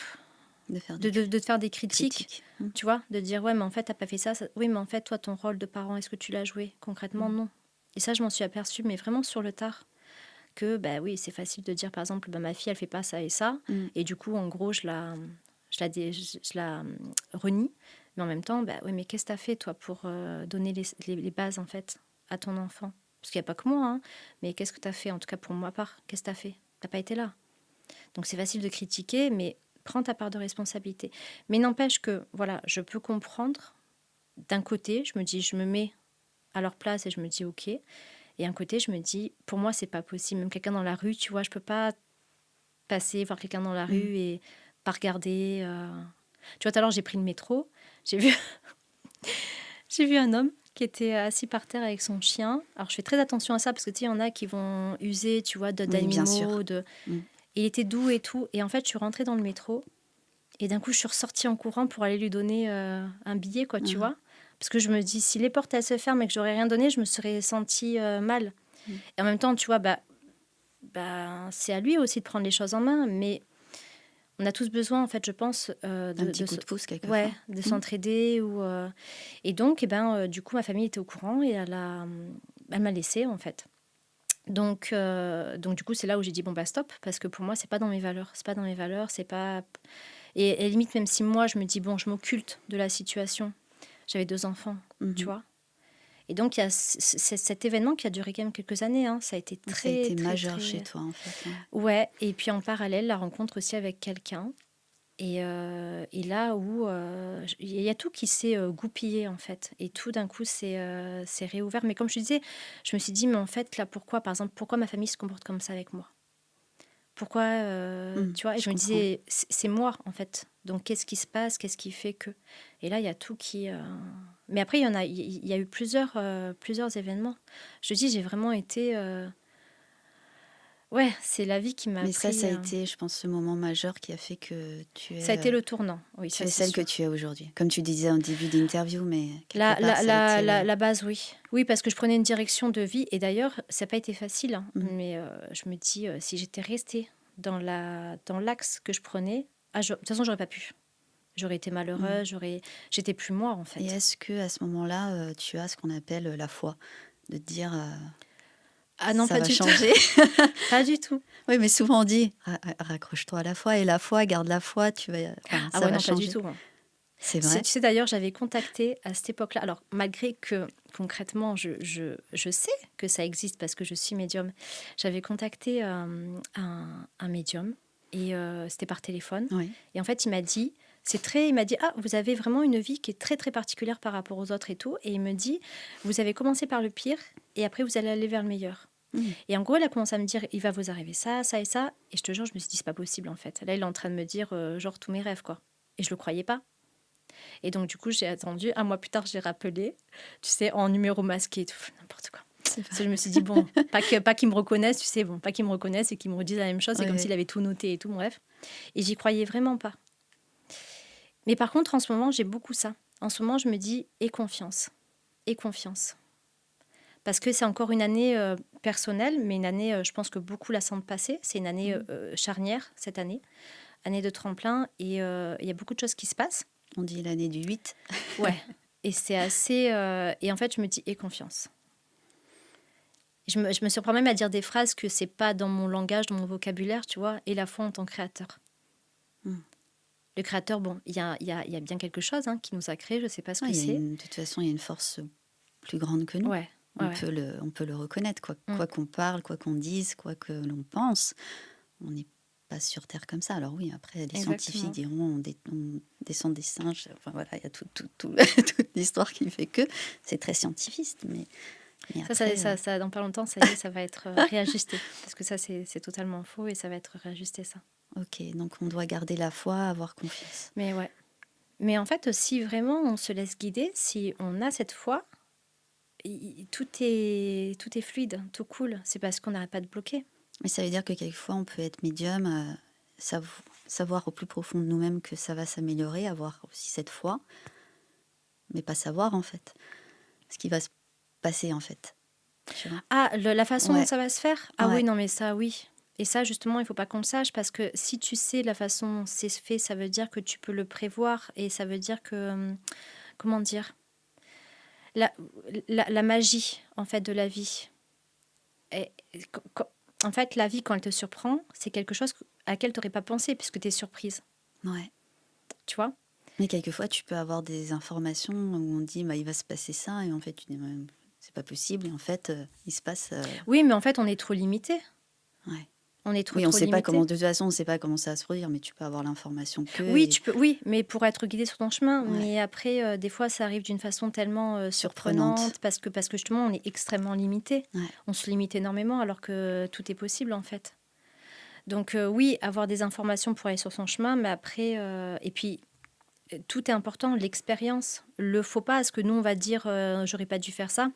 De faire de te faire des critiques, critique. tu vois, de dire ouais mais en fait t'as pas fait ça. Oui mais en fait toi ton rôle de parent est-ce que tu l'as joué concrètement? Non. Et ça je m'en suis aperçue mais vraiment sur le tard que bah oui c'est facile de dire par exemple bah, ma fille elle fait pas ça et ça et du coup en gros je la renie, mais en même temps bah oui mais qu'est-ce que t'as fait toi pour donner les bases en fait à ton enfant? Parce qu'il n'y a pas que moi, hein, mais qu'est-ce que t'as fait en tout cas pour ma part? Qu'est-ce que t'as fait? T'as pas été là. Donc c'est facile de critiquer, mais prends ta part de responsabilité. Mais n'empêche que, voilà, je peux comprendre. D'un côté, je me dis, je me mets à leur place et je me dis, ok. Et d'un côté, je me dis, pour moi, c'est pas possible. Même quelqu'un dans la rue, tu vois, je peux pas passer, voir quelqu'un dans la rue et pas regarder. Tu vois, tout à l'heure, j'ai pris le métro. J'ai vu, j'ai vu un homme qui était assis par terre avec son chien. Alors, je fais très attention à ça parce que, tu sais, il y en a qui vont user, tu vois, Oui, bien sûr. d'animaux, il était doux et tout. Et en fait, je suis rentrée dans le métro. Et d'un coup, je suis ressortie en courant pour aller lui donner un billet, quoi, tu vois. Parce que je me dis, si les portes, elles se ferment et que j'aurais rien donné, je me serais sentie mal. Et en même temps, tu vois, c'est à lui aussi de prendre les choses en main. Mais on a tous besoin, en fait, je pense, Un petit coup de pouce, quelquefois. ouais, de s'entraider. Et donc, du coup, ma famille était au courant et elle m'a laissée, en fait. Donc, du coup, c'est là où j'ai dit, bon, bah, stop. Parce que pour moi, c'est pas dans mes valeurs. C'est pas dans mes valeurs, c'est pas... Et limite, même si moi, je me dis, bon, je m'occulte de la situation. J'avais 2 enfants, tu vois. Et donc, il y a cet événement qui a duré quand même quelques années. Hein. Ça a été très, ça a été très, majeur très... chez toi, en fait. Ouais, et puis en parallèle, la rencontre aussi avec quelqu'un. Et là où il y a tout qui s'est goupillé, en fait. Et tout d'un coup, c'est réouvert. Mais comme je te disais, je me suis dit, mais en fait, là, pourquoi ma famille se comporte comme ça avec moi? Pourquoi, tu vois, et je me disais, c'est moi, en fait. Donc, qu'est-ce qui se passe? Qu'est-ce qui fait que... Et là, il y a tout qui... Mais après, il y a eu plusieurs événements. Je te dis, j'ai vraiment été... Ouais, c'est la vie qui m'a Mais pris... ça a été, je pense, ce moment majeur qui a fait que tu es... Ça a été le tournant, oui, tu ça es c'est celle sûr. que tu es aujourd'hui. Comme tu disais en début d'interview, mais La, quelque part, ça a été... la base, oui. Oui, parce que je prenais une direction de vie. Et d'ailleurs, ça n'a pas été facile. Hein, mais je me dis, si j'étais restée dans l'axe que je prenais... de toute façon, j'aurais pas pu. J'aurais été malheureuse, j'étais plus moi, en fait. Et est-ce qu'à ce moment-là, tu as ce qu'on appelle la foi? De te dire, Ah non, ça pas va du changer. Pas du tout. Oui, mais souvent on dit, raccroche-toi à la foi. Et la foi, garde la foi, ça Ah ouais, va non, pas du changer. tout. Hein. C'est vrai. Tu sais, d'ailleurs, j'avais contacté à cette époque-là, alors malgré que concrètement, je sais que ça existe parce que je suis médium, j'avais contacté un médium et c'était par téléphone. Oui. Et en fait, il m'a dit, ah, vous avez vraiment une vie qui est très, très particulière par rapport aux autres et tout. Et il me dit, vous avez commencé par le pire et après, vous allez aller vers le meilleur. Et en gros, il a commencé à me dire, il va vous arriver ça, ça et ça. Et je te jure, je me suis dit, c'est pas possible en fait. Là, il est en train de me dire, genre, tous mes rêves, quoi. Et je le croyais pas. Et donc, du coup, j'ai attendu. Un mois plus tard, j'ai rappelé, tu sais, en numéro masqué et tout, n'importe quoi. Je me suis dit, bon, pas qu'ils me reconnaissent, tu sais, bon, pas qu'ils me reconnaissent et qu'ils me redisent la même chose. C'est comme s'il avait tout noté et tout, bref. Et j'y croyais vraiment pas. Mais par contre, en ce moment, j'ai beaucoup ça. En ce moment, je me dis, aie confiance. Aie confiance. Parce que c'est encore une année personnelle, mais une année, je pense que beaucoup la sentent passer. C'est une année charnière, cette année. Année de tremplin. Et il y a beaucoup de choses qui se passent. On dit l'année du 8. Ouais. Et c'est assez... Et en fait, je me dis, aie confiance. Je me surprends même à dire des phrases que c'est pas dans mon langage, dans mon vocabulaire, tu vois. Et la foi en tant que créateur. Le créateur, bon, il y a bien quelque chose qui nous a créé, je sais pas ce que c'est. De toute façon, il y a une force plus grande que nous. Ouais. On peut le reconnaître, quoi qu'on parle, quoi qu'on dise, quoi que l'on pense. On n'est pas sur Terre comme ça. Alors oui, après, les scientifiques diront on descend des singes. Enfin voilà, il y a toute l'histoire qui fait que c'est très scientifiste. Mais après, ça, dans pas longtemps, ça y est, ça va être réajusté. Parce que ça, c'est totalement faux et ça va être réajusté, ça. Ok, donc on doit garder la foi, avoir confiance. Mais ouais. Mais en fait, si vraiment on se laisse guider, si on a cette foi, tout est fluide, tout coule. C'est parce qu'on n'arrête pas de bloquer. Mais ça veut dire que quelquefois, on peut être médium, savoir au plus profond de nous-mêmes que ça va s'améliorer, avoir aussi cette foi, mais pas savoir, en fait, ce qui va se passer, en fait. Tu vois. Ah, la façon dont ça va se faire? Ah oui, non, mais ça, oui. Et ça, justement, il ne faut pas qu'on le sache parce que si tu sais la façon dont c'est fait, ça veut dire que tu peux le prévoir et ça veut dire que, comment dire, la, la magie, en fait, de la vie. Et, en fait, la vie, quand elle te surprend, c'est quelque chose à laquelle tu n'aurais pas pensé puisque tu es surprise. Ouais. Tu vois ? Mais quelquefois, tu peux avoir des informations où on dit il va se passer ça, et en fait, tu dis c'est pas possible, et en fait, il se passe. Oui, mais en fait, on est trop limité. Ouais. On est trop Oui, on trop sait pas limité. comment, de toute façon, on sait pas comment ça va se produire, mais tu peux avoir l'information que. Oui, tu peux, oui, mais pour être guidé sur ton chemin. Ouais. Mais après, des fois, ça arrive d'une façon tellement Surprenante. surprenante parce que justement, on est extrêmement limité. Ouais. On se limite énormément alors que tout est possible en fait. Donc oui, avoir des informations pour aller sur son chemin, mais après, et puis tout est important, l'expérience. Le faux pas, est-ce que nous on va dire j'aurais pas dû faire ça?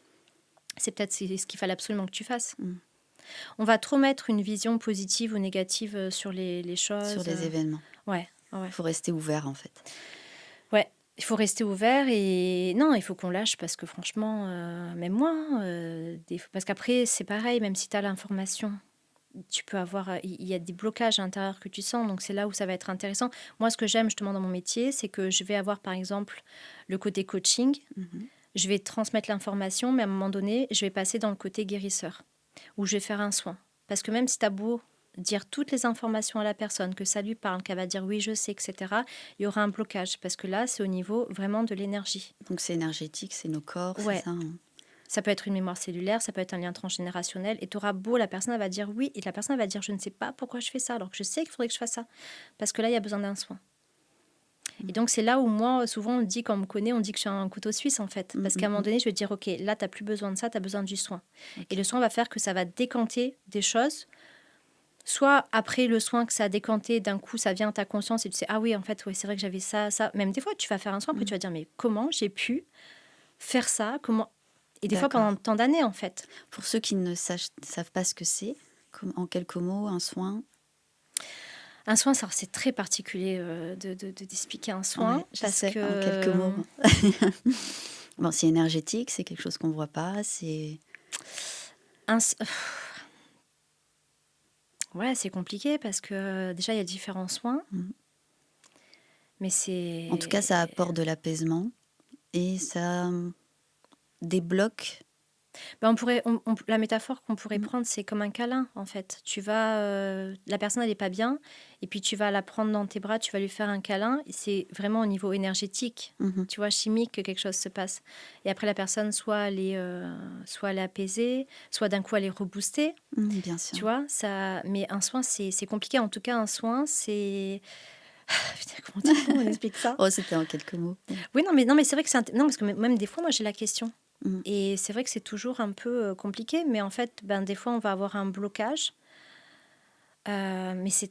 C'est peut-être ce qu'il fallait absolument que tu fasses. On va trop mettre une vision positive ou négative sur les choses. Sur les événements. Ouais. Il faut rester ouvert, en fait. Ouais, il faut rester ouvert et non, il faut qu'on lâche parce que franchement, même moi, parce qu'après, c'est pareil, même si tu as l'information, tu peux avoir, il y a des blocages à l'intérieur que tu sens, donc c'est là où ça va être intéressant. Moi, ce que j'aime justement dans mon métier, c'est que je vais avoir par exemple le côté coaching, je vais transmettre l'information, mais à un moment donné, je vais passer dans le côté guérisseur, où je vais faire un soin. Parce que même si tu as beau dire toutes les informations à la personne, que ça lui parle, qu'elle va dire oui, je sais, etc., il y aura un blocage. Parce que là, c'est au niveau vraiment de l'énergie. Donc c'est énergétique, c'est nos corps, ouais. c'est ça. Hein. Ça peut être une mémoire cellulaire, ça peut être un lien transgénérationnel. Et tu auras beau, la personne elle va dire oui, et la personne elle va dire je ne sais pas pourquoi je fais ça, alors que je sais qu'il faudrait que je fasse ça. Parce que là, il y a besoin d'un soin. Et donc, c'est là où moi, souvent, on dit, quand on me connaît, on dit que je suis un couteau suisse, en fait. Parce qu'à un moment donné, je vais dire, OK, là, tu n'as plus besoin de ça, tu as besoin du soin. Okay. Et le soin va faire que ça va décanter des choses. Soit après le soin que ça a décanté, d'un coup, ça vient à ta conscience et tu sais, ah oui, en fait, ouais, c'est vrai que j'avais ça, ça. Même des fois, tu vas faire un soin, après, tu vas dire, mais comment j'ai pu faire ça? Comment... Et des fois, pendant tant d'années, en fait. Pour ceux qui ne savent pas ce que c'est, en quelques mots, un soin. Un soin, ça, c'est très particulier d'expliquer un soin. Ouais, parce que... En quelques mots. Bon, c'est énergétique, c'est quelque chose qu'on ne voit pas, c'est... Ouais, c'est compliqué parce que déjà, il y a différents soins. Mais c'est... En tout cas, ça apporte de l'apaisement et ça débloque. Ben la métaphore qu'on pourrait prendre, c'est comme un câlin, en fait. Tu vas... la personne, elle n'est pas bien, et puis tu vas la prendre dans tes bras, tu vas lui faire un câlin. Et c'est vraiment au niveau énergétique, tu vois, chimique, que quelque chose se passe. Et après, la personne, soit elle est apaisée, soit d'un coup, elle est reboostée. Bien sûr. Tu vois, ça... Mais un soin, c'est compliqué. En tout cas, un soin, c'est... Putain, comment on explique ça? Oh, c'était en quelques mots. Oui, non, mais c'est vrai que c'est... Non, parce que même des fois, moi, j'ai la question. Et c'est vrai que c'est toujours un peu compliqué, mais en fait, des fois, on va avoir un blocage. Mais c'est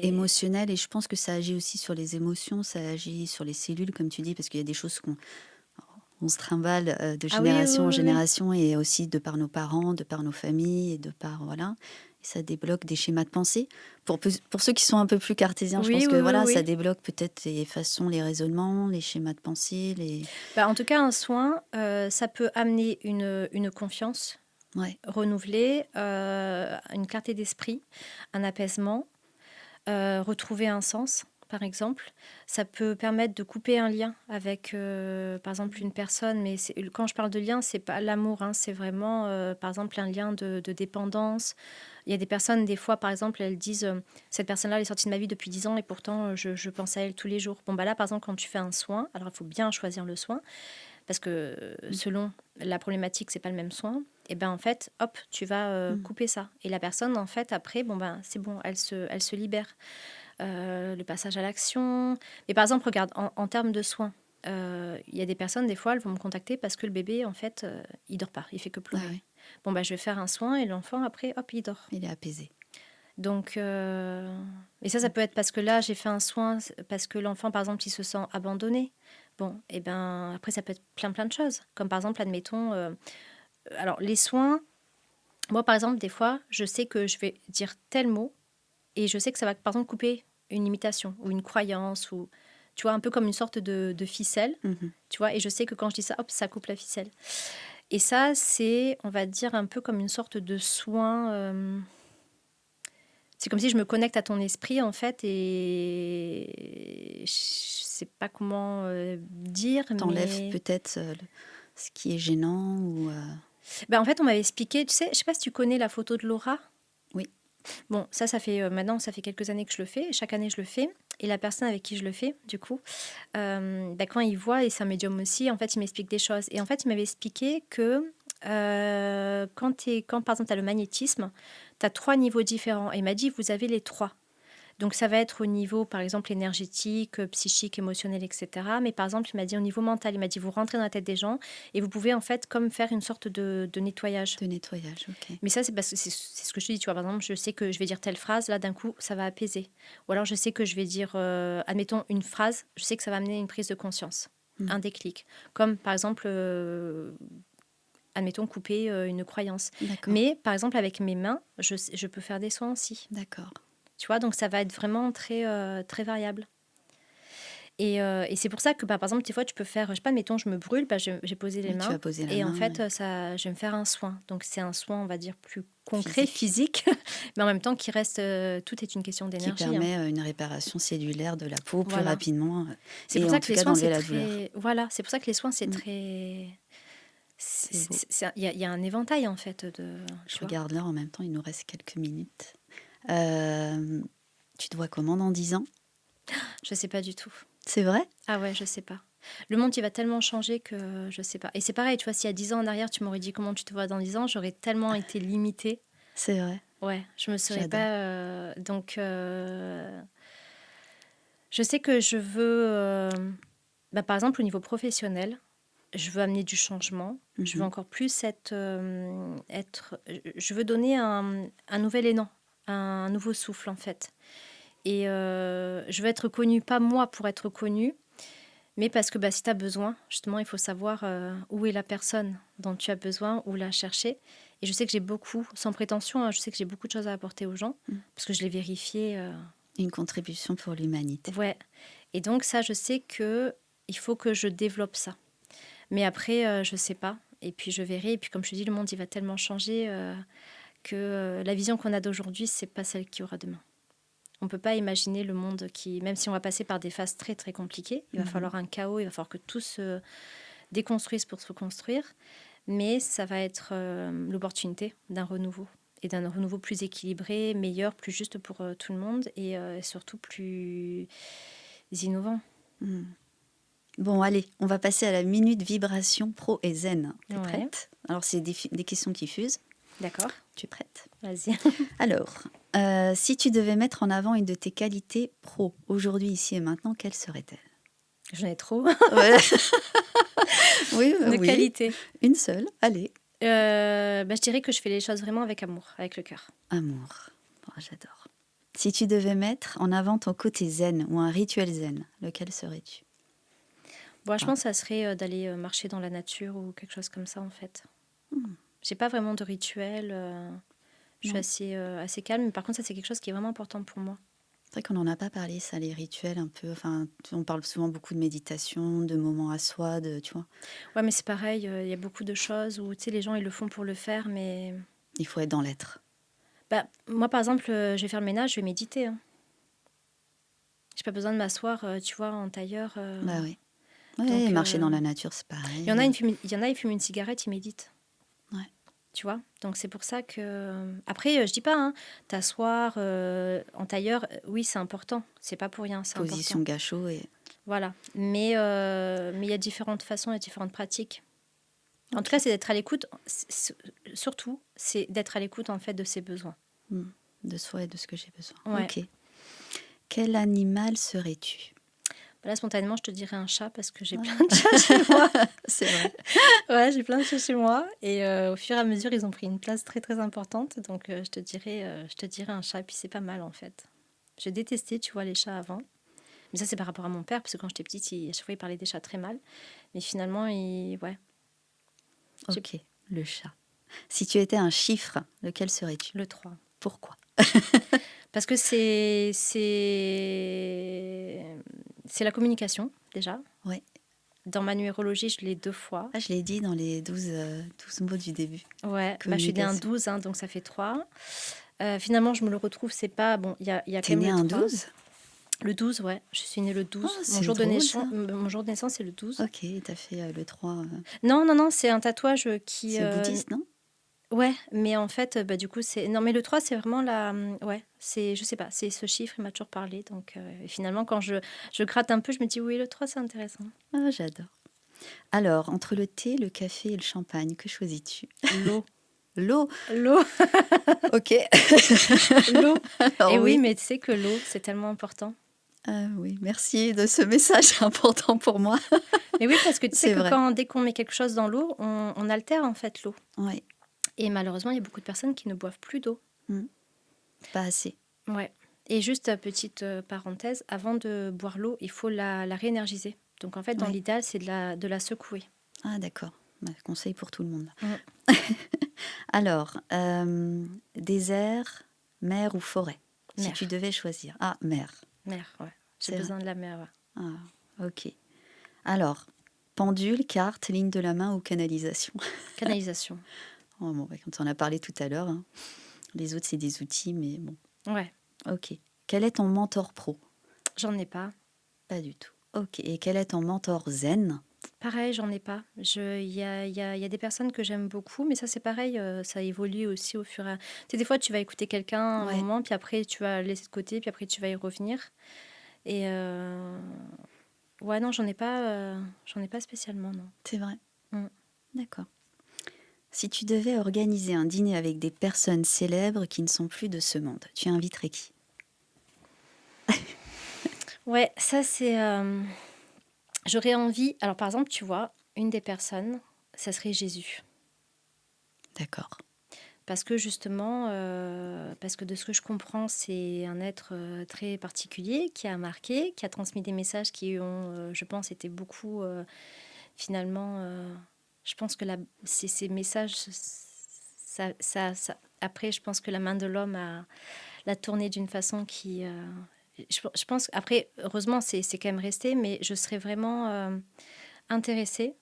émotionnel, et je pense que ça agit aussi sur les émotions, ça agit sur les cellules, comme tu dis, parce qu'il y a des choses qu'on se trimballe de génération en génération, et aussi de par nos parents, de par nos familles, et de par... Voilà. Et ça débloque des schémas de pensée. Pour ceux qui sont un peu plus cartésiens, je pense que ça débloque peut-être les façons, les raisonnements, les schémas de pensée. En tout cas, un soin, ça peut amener une confiance renouvelée, une clarté d'esprit, un apaisement, retrouver un sens. Par exemple, ça peut permettre de couper un lien avec, par exemple, une personne. Mais quand je parle de lien, c'est pas l'amour, hein, c'est vraiment, par exemple, un lien de dépendance. Il y a des personnes, des fois, par exemple, elles disent cette personne-là, elle est sortie de ma vie depuis 10 ans et pourtant, je pense à elle tous les jours. Bon, là, par exemple, quand tu fais un soin, alors il faut bien choisir le soin parce que selon la problématique, c'est pas le même soin. Et en fait, hop, tu vas couper ça. Et la personne, en fait, après, c'est bon, elle se libère. Le passage à l'action. Mais par exemple, regarde, en termes de soins, il y a des personnes, des fois, elles vont me contacter parce que le bébé, en fait, il dort pas, il fait que pleurer. Ah oui. Je vais faire un soin et l'enfant, après, hop, il dort. Il est apaisé. Donc, et ça peut être parce que là, j'ai fait un soin parce que l'enfant, par exemple, il se sent abandonné. Bon, et après, ça peut être plein de choses. Comme par exemple, admettons, alors les soins, moi, par exemple, des fois, je sais que je vais dire tel mot et je sais que ça va, par exemple, couper une imitation ou une croyance ou, tu vois, un peu comme une sorte de ficelle, tu vois. Et je sais que quand je dis ça, hop, ça coupe la ficelle. Et ça, c'est, on va dire, un peu comme une sorte de soin C'est comme si je me connecte à ton esprit, en fait, et je sais pas comment dire, T'enlèves mais... peut-être ce qui est gênant ou... Ben, en fait, on m'avait expliqué, tu sais, je sais pas si tu connais la photo de Laura. Oui. Bon, ça fait maintenant, ça fait quelques années que je le fais. Chaque année, je le fais. Et la personne avec qui je le fais, du coup, quand il voit, et c'est un médium aussi, en fait, il m'explique des choses. Et en fait, il m'avait expliqué que quand, par exemple, tu as le magnétisme, tu as 3 niveaux différents. Et il m'a dit, vous avez les 3. Donc, ça va être au niveau, par exemple, énergétique, psychique, émotionnel, etc. Mais par exemple, il m'a dit au niveau mental, il m'a dit, vous rentrez dans la tête des gens et vous pouvez, en fait, comme faire une sorte de nettoyage. De nettoyage, ok. Mais ça, c'est parce que c'est ce que je te dis, tu vois. Par exemple, je sais que je vais dire telle phrase, là, d'un coup, ça va apaiser. Ou alors, je sais que je vais dire, admettons, une phrase, je sais que ça va amener une prise de conscience, un déclic. Comme, par exemple, admettons, couper une croyance. D'accord. Mais, par exemple, avec mes mains, je peux faire des soins aussi. D'accord. Tu vois, donc ça va être vraiment très, très variable. Et c'est pour ça que, par exemple, des fois, tu peux faire, je sais pas, mettons, je me brûle, j'ai posé les Oui, mains. tu as posé la Et main, en fait, ouais. je vais me faire un soin. Donc, c'est un soin, on va dire, plus concret, physique, mais en même temps, qui reste, tout est une question Qui d'énergie. permet une réparation cellulaire de la peau plus Voilà. rapidement. C'est Et pour en ça que tout les cas soins, d'enlever c'est la douleur. très... Voilà, c'est pour ça que les soins, c'est très... C'est beau. Il y a un éventail, en fait, de... Je regarde l'heure en même temps, il nous reste quelques minutes. Tu te vois comment dans 10 ans? Je sais pas du tout. C'est vrai? Ah ouais, je sais pas. Le monde, il va tellement changer que je sais pas. Et c'est pareil, tu vois, s'il y a 10 ans en arrière, tu m'aurais dit comment tu te vois dans 10 ans, j'aurais tellement été limitée. C'est vrai. Ouais, je me serais J'adore. pas... donc, je sais que je veux... par exemple, au niveau professionnel, je veux amener du changement. Je veux encore plus être... je veux donner un nouvel élan, un nouveau souffle, en fait. Et je veux être connue, pas moi pour être connue, mais parce que si tu as besoin, justement, il faut savoir où est la personne dont tu as besoin, où la chercher. Et je sais que j'ai beaucoup, sans prétention, hein, je sais que j'ai beaucoup de choses à apporter aux gens, parce que je l'ai vérifié. Une contribution pour l'humanité. Ouais. Et donc ça, je sais que il faut que je développe ça. Mais après, je sais pas. Et puis je verrai. Et puis comme je te dis, le monde, il va tellement changer que la vision qu'on a d'aujourd'hui, c'est pas celle qu'il y aura demain. On ne peut pas imaginer le monde qui, même si on va passer par des phases très, très compliquées, il va falloir un chaos, il va falloir que tout se déconstruise pour se reconstruire, mais ça va être l'opportunité d'un renouveau, et d'un renouveau plus équilibré, meilleur, plus juste pour tout le monde, et surtout plus innovant. Bon, allez, on va passer à la minute vibration pro et zen. T'es Ouais. prête? Alors, c'est des questions qui fusent. D'accord. Tu es prête? Vas-y. Alors, si tu devais mettre en avant une de tes qualités pro, aujourd'hui, ici et maintenant, quelle serait-elle? J'en ai trop. Ouais. Oui, De oui. qualité. Une seule, allez. Je dirais que je fais les choses vraiment avec amour, avec le cœur. Amour. Oh, j'adore. Si tu devais mettre en avant ton côté zen ou un rituel zen, lequel serais-tu? Bon, je pense que ça serait d'aller marcher dans la nature ou quelque chose comme ça, en fait. J'ai pas vraiment de rituel. Je suis assez calme. Mais par contre, ça, c'est quelque chose qui est vraiment important pour moi. C'est vrai qu'on n'en a pas parlé, ça, les rituels un peu. Enfin, on parle souvent beaucoup de méditation, de moments à soi, tu vois. Ouais, mais c'est pareil. Il y a beaucoup de choses où, tu sais, les gens, ils le font pour le faire, mais... Il faut être dans l'être. Moi, par exemple, je vais faire le ménage, je vais méditer. Hein. J'ai pas besoin de m'asseoir, tu vois, en tailleur. Bah oui. Ouais, Donc, marcher dans la nature, c'est pareil. Il y en a, ils fument une cigarette, ils méditent. Ouais. Tu vois, donc c'est pour ça que... Après, je dis pas, hein, t'asseoir en tailleur, oui, c'est important. C'est pas pour rien, c'est Position important. gâchot et... Voilà. Mais il y a différentes façons et différentes pratiques. En tout cas, c'est d'être à l'écoute. Surtout, c'est d'être à l'écoute, en fait, de ses besoins. De soi et de ce que j'ai besoin. Ouais. Ok. Quel animal serais-tu? Là, spontanément, je te dirais un chat parce que j'ai plein de chats chez moi. C'est vrai. Ouais, j'ai plein de chats chez moi. Et au fur et à mesure, ils ont pris une place très, très importante. Donc, je te dirais un chat. Et puis, c'est pas mal, en fait. J'ai détesté, tu vois, les chats avant. Mais ça, c'est par rapport à mon père. Parce que quand j'étais petite, à chaque fois, il parlait des chats très mal. Mais finalement, ouais. Ok, le chat. Si tu étais un chiffre, lequel serais-tu? Le 3. Pourquoi? Parce que c'est la communication, déjà. Ouais. Dans ma numérologie, je l'ai 2 fois. Ah, je l'ai dit dans les 12 mots du début. Ouais, je suis née un 12, hein, donc ça fait 3. Finalement, je me le retrouve, c'est pas... Bon, il y a quand T'es même née le un 3. 12? Le 12, ouais. Je suis née le 12. Oh, c'est drôle, ça. Mon jour de naissance, c'est le 12. Ok, t'as fait le 3. Non, non, non, c'est un tatouage qui... C'est bouddhiste, non? Ouais, mais en fait, du coup, c'est... Non, mais le 3, c'est vraiment la... Ouais, c'est... Je sais pas, c'est ce chiffre, il m'a toujours parlé. Donc, et finalement, quand je gratte un peu, je me dis, oui, le 3, c'est intéressant. Ah, j'adore. Alors, entre le thé, le café et le champagne, que choisis-tu? L'eau. L'eau. L'eau. Ok. L'eau. Alors Et oui, oui. mais tu sais que l'eau, c'est tellement important. Oui, merci de ce message important pour moi. Mais oui, parce que tu sais C'est que vrai. dès qu'on met quelque chose dans l'eau, on altère en fait l'eau. Oui, Et malheureusement, il y a beaucoup de personnes qui ne boivent plus d'eau. pas assez. Ouais. Et juste petite parenthèse, avant de boire l'eau, il faut la réénergiser. Donc en fait, dans Ouais. l'idéal, c'est de la secouer. Ah, d'accord. Conseil pour tout le monde. Mm. Alors, désert, mer ou forêt? Si Mer. tu devais choisir. Ah, mer. Mer, ouais. J'ai C'est besoin de la mer, ouais. Ah, ok. Alors, pendule, carte, ligne de la main ou canalisation? Canalisation. Oh, bon, comme on en a parlé tout à l'heure, hein. Les autres, c'est des outils, mais bon. Ouais. Ok. Quel est ton mentor pro? J'en ai pas. Pas du tout. Ok. Et quel est ton mentor zen? Pareil, j'en ai pas. Il y a des personnes que j'aime beaucoup, mais ça, c'est pareil, ça évolue aussi au fur et à... Tu sais, des fois, tu vas écouter quelqu'un un Ouais. moment, puis après, tu vas le laisser de côté, puis après, tu vas y revenir. Et ouais, non, j'en ai pas spécialement, non. C'est vrai. Mm. D'accord. Si tu devais organiser un dîner avec des personnes célèbres qui ne sont plus de ce monde, tu inviterais qui? Ouais, ça, c'est... J'aurais envie... Alors, par exemple, tu vois, une des personnes, ça serait Jésus. D'accord. Parce que justement, parce que de ce que je comprends, c'est un être très particulier qui a marqué, qui a transmis des messages qui ont, je pense, été beaucoup, finalement, je pense que ces messages, après, je pense que la main de l'homme l'a tourné d'une façon qui... je pense, après, heureusement, c'est quand même resté, mais je serais vraiment intéressée.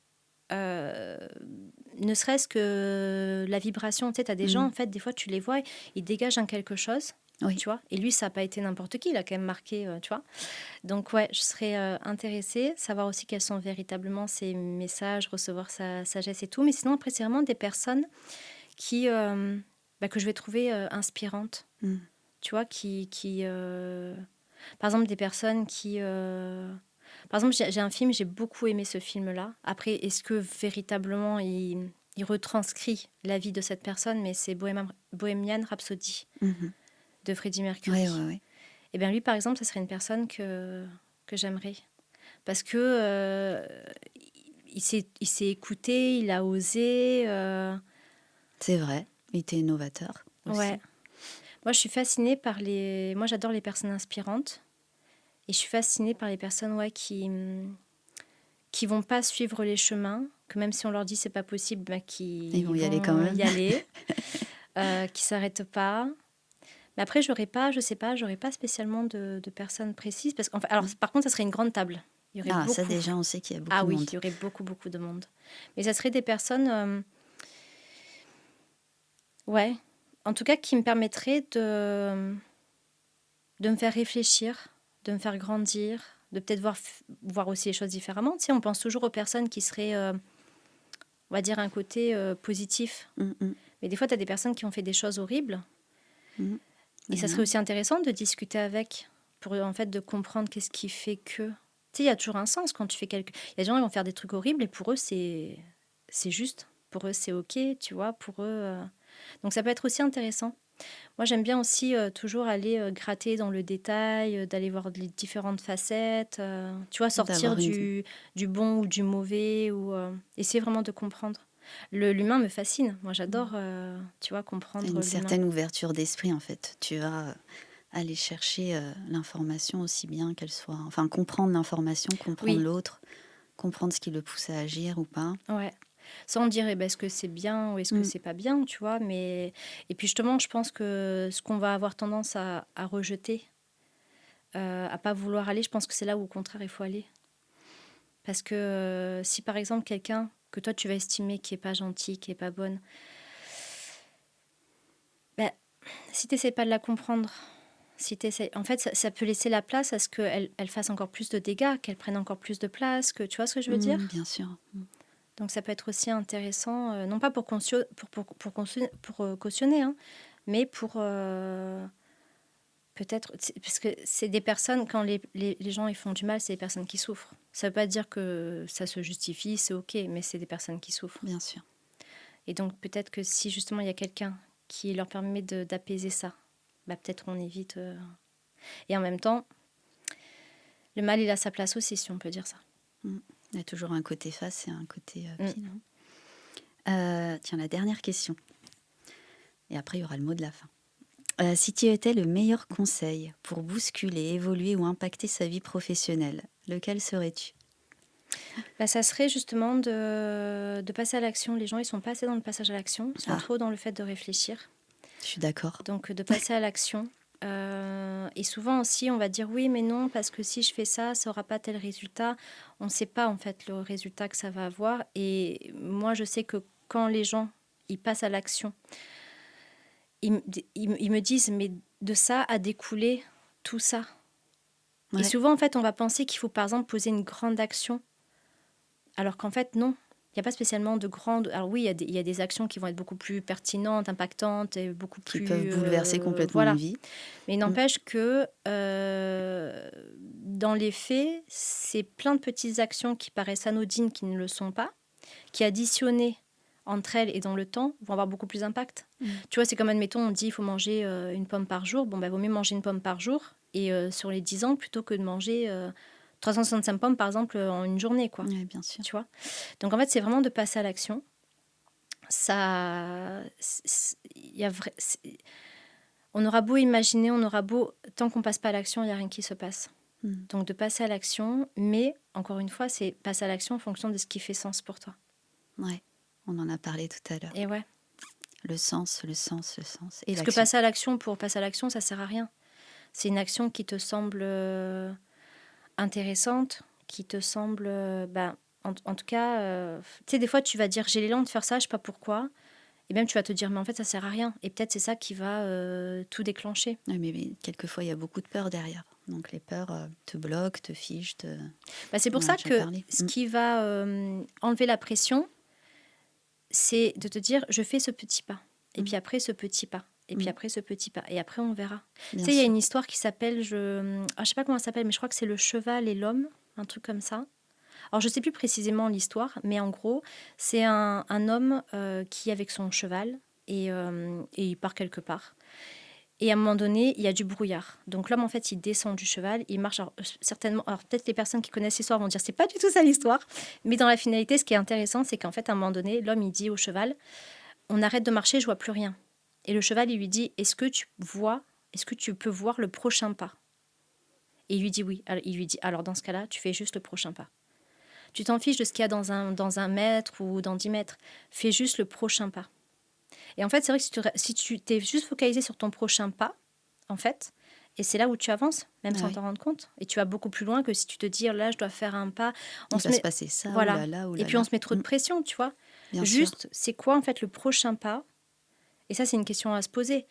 Ne serait-ce que la vibration, tu sais, t'as des gens, en fait, des fois, tu les vois, ils dégagent un quelque chose, Oui. tu vois, et lui, ça n'a pas été n'importe qui, il a quand même marqué, tu vois. Donc, ouais, je serais intéressée, savoir aussi quels sont véritablement ses messages, recevoir sa sagesse et tout, mais sinon, après, c'est vraiment des personnes qui, que je vais trouver inspirantes, tu vois, par exemple, des personnes qui... Par exemple, j'ai un film, j'ai beaucoup aimé ce film-là. Après, est-ce que véritablement il retranscrit la vie de cette personne? Mais c'est Bohemian Rhapsody de Freddie Mercury. Ouais. Et bien lui, par exemple, ça serait une personne que j'aimerais. Parce que il s'est écouté, il a osé. C'est vrai, il était innovateur aussi. Ouais. Moi, je suis fascinée par les... Moi, j'adore les personnes inspirantes. Et je suis fascinée par les personnes qui vont pas suivre les chemins, que même si on leur dit c'est pas possible, Ils vont y aller quand même. y aller, qui s'arrêtent pas. Mais après, j'aurais pas spécialement de personnes précises. Parce alors, par contre, ça serait une grande table. Il y aurait beaucoup... Ça déjà, on sait qu'il y a beaucoup de de monde. monde. Il y aurait beaucoup de monde. Mais ça serait des personnes... ouais, en tout cas, qui me permettraient de me faire réfléchir, de me faire grandir, de peut-être voir aussi les choses différemment. Tu sais, on pense toujours aux personnes qui seraient, on va dire, un côté positif. Mais des fois, tu as des personnes qui ont fait des choses horribles. Et ça serait aussi intéressant de discuter avec, pour en fait de comprendre qu'est-ce qui fait que... Tu sais, il y a toujours un sens quand tu fais quelque... Il y a des gens qui vont faire des trucs horribles et pour eux, c'est juste. Pour eux, c'est OK, tu vois. Pour eux... Donc, ça peut être aussi intéressant. Moi, j'aime bien aussi toujours aller gratter dans le détail, d'aller voir les différentes facettes, tu vois, sortir du bon ou du mauvais, ou essayer vraiment de comprendre. L'humain me fascine. Moi, j'adore, tu vois, comprendre l'humain. Une certaine ouverture d'esprit, en fait. Tu vas aller chercher l'information aussi bien qu'elle soit... Enfin, comprendre l'information, comprendre l'autre, comprendre ce qui le pousse à agir ou pas. Ouais. Sans dire est-ce que c'est bien ou est-ce que c'est pas bien, tu vois. Mais... Et puis justement, je pense que ce qu'on va avoir tendance à rejeter, à pas vouloir aller, je pense que c'est là où au contraire il faut aller. Parce que si par exemple quelqu'un que toi tu vas estimer qui est pas gentil, qui est pas bonne, ben, Si tu n'essaies pas de la comprendre, en fait, ça peut laisser la place à ce qu'elle fasse encore plus de dégâts, qu'elle prenne encore plus de place, que tu vois ce que je veux dire? Bien sûr. Donc ça peut être aussi intéressant, non pas pour cautionner, hein, mais pour peut-être, parce que c'est des personnes, quand les gens ils font du mal, c'est des personnes qui souffrent. Ça ne veut pas dire que ça se justifie, c'est ok, mais c'est des personnes qui souffrent. Bien sûr. Et donc peut-être que si justement il y a quelqu'un qui leur permet d'apaiser ça, bah, peut-être on évite. Et en même temps, le mal il a sa place aussi, si on peut dire ça. Il y a toujours un côté face et un côté pile. Tiens, la dernière question. Et après, il y aura le mot de la fin. Si tu étais le meilleur conseil pour bousculer, évoluer ou impacter sa vie professionnelle, lequel serais-tu? Bah, ça serait justement de passer à l'action. Les gens, ils sont pas assez dans le passage à l'action, ils sont trop dans le fait de réfléchir. Je suis d'accord. Donc, de passer à l'action. Et souvent aussi, on va dire oui, mais non, parce que si je fais ça, ça n'aura pas tel résultat. On ne sait pas en fait le résultat que ça va avoir. Et moi, je sais que quand les gens ils passent à l'action, ils me disent, mais de ça a découlé tout ça. Ouais. Et souvent, en fait, on va penser qu'il faut, par exemple, poser une grande action, alors qu'en fait, non. Il n'y a pas spécialement de grandes... Alors oui, il y a des actions qui vont être beaucoup plus pertinentes, impactantes et beaucoup qui plus... peuvent bouleverser complètement une vie. Mais il n'empêche que dans les faits, c'est plein de petites actions qui paraissent anodines, qui ne le sont pas, qui additionnées entre elles et dans le temps vont avoir beaucoup plus d'impact. Tu vois, c'est comme, admettons, on dit il faut manger une pomme par jour. Bon, bah, vaut mieux manger une pomme par jour et sur les 10 ans plutôt que de manger 365 pommes, par exemple, en une journée, quoi. Oui, bien sûr. Tu vois. Donc, en fait, c'est vraiment de passer à l'action. Ça... On aura beau imaginer, tant qu'on passe pas à l'action, il n'y a rien qui se passe. Donc, de passer à l'action, mais, encore une fois, c'est passer à l'action en fonction de ce qui fait sens pour toi. Ouais. On en a parlé tout à l'heure. Et ouais. Le sens, le sens, le sens. Et parce que passer à l'action pour passer à l'action, ça sert à rien. C'est une action qui te semble intéressante, qui te semble... en tout cas, tu sais, des fois, tu vas dire, j'ai l'élan de faire ça, je sais pas pourquoi. Et même, tu vas te dire, mais en fait, ça sert à rien. Et peut-être c'est ça qui va tout déclencher. Oui, mais quelquefois, il y a beaucoup de peur derrière. Donc, les peurs te bloquent, te figent. C'est pour ça que ce qui va enlever la pression, c'est de te dire, je fais ce petit pas. Et puis après, ce petit pas. Et puis après, ce petit pas. Et après, on verra. Tu sais, il y a une histoire qui s'appelle, je sais pas comment elle s'appelle, mais je crois que c'est Le cheval et l'homme, un truc comme ça. Alors, je sais plus précisément l'histoire, mais en gros, c'est un homme qui est avec son cheval et il part quelque part. Et à un moment donné, il y a du brouillard. Donc l'homme, en fait, il descend du cheval, il marche. Alors, certainement, alors peut-être les personnes qui connaissent l'histoire vont dire c'est pas du tout ça l'histoire. Mais dans la finalité, ce qui est intéressant, c'est qu'en fait, à un moment donné, l'homme, il dit au cheval, on arrête de marcher, je vois plus rien. Et le cheval, il lui dit, est-ce que tu peux voir le prochain pas? Et il lui dit oui. Alors, il lui dit, alors dans ce cas-là, tu fais juste le prochain pas. Tu t'en fiches de ce qu'il y a dans un mètre ou dans 10 mètres. Fais juste le prochain pas. Et en fait, c'est vrai que si tu t'es juste focalisé sur ton prochain pas, en fait, et c'est là où tu avances, même sans t'en rendre compte. Et tu vas beaucoup plus loin que si tu te dis, là, je dois faire un pas. Il va se passer ça, voilà. Oulala. Et puis, on se met trop de pression, tu vois. Juste, c'est quoi, en fait, le prochain pas? Et ça, c'est une question à se poser.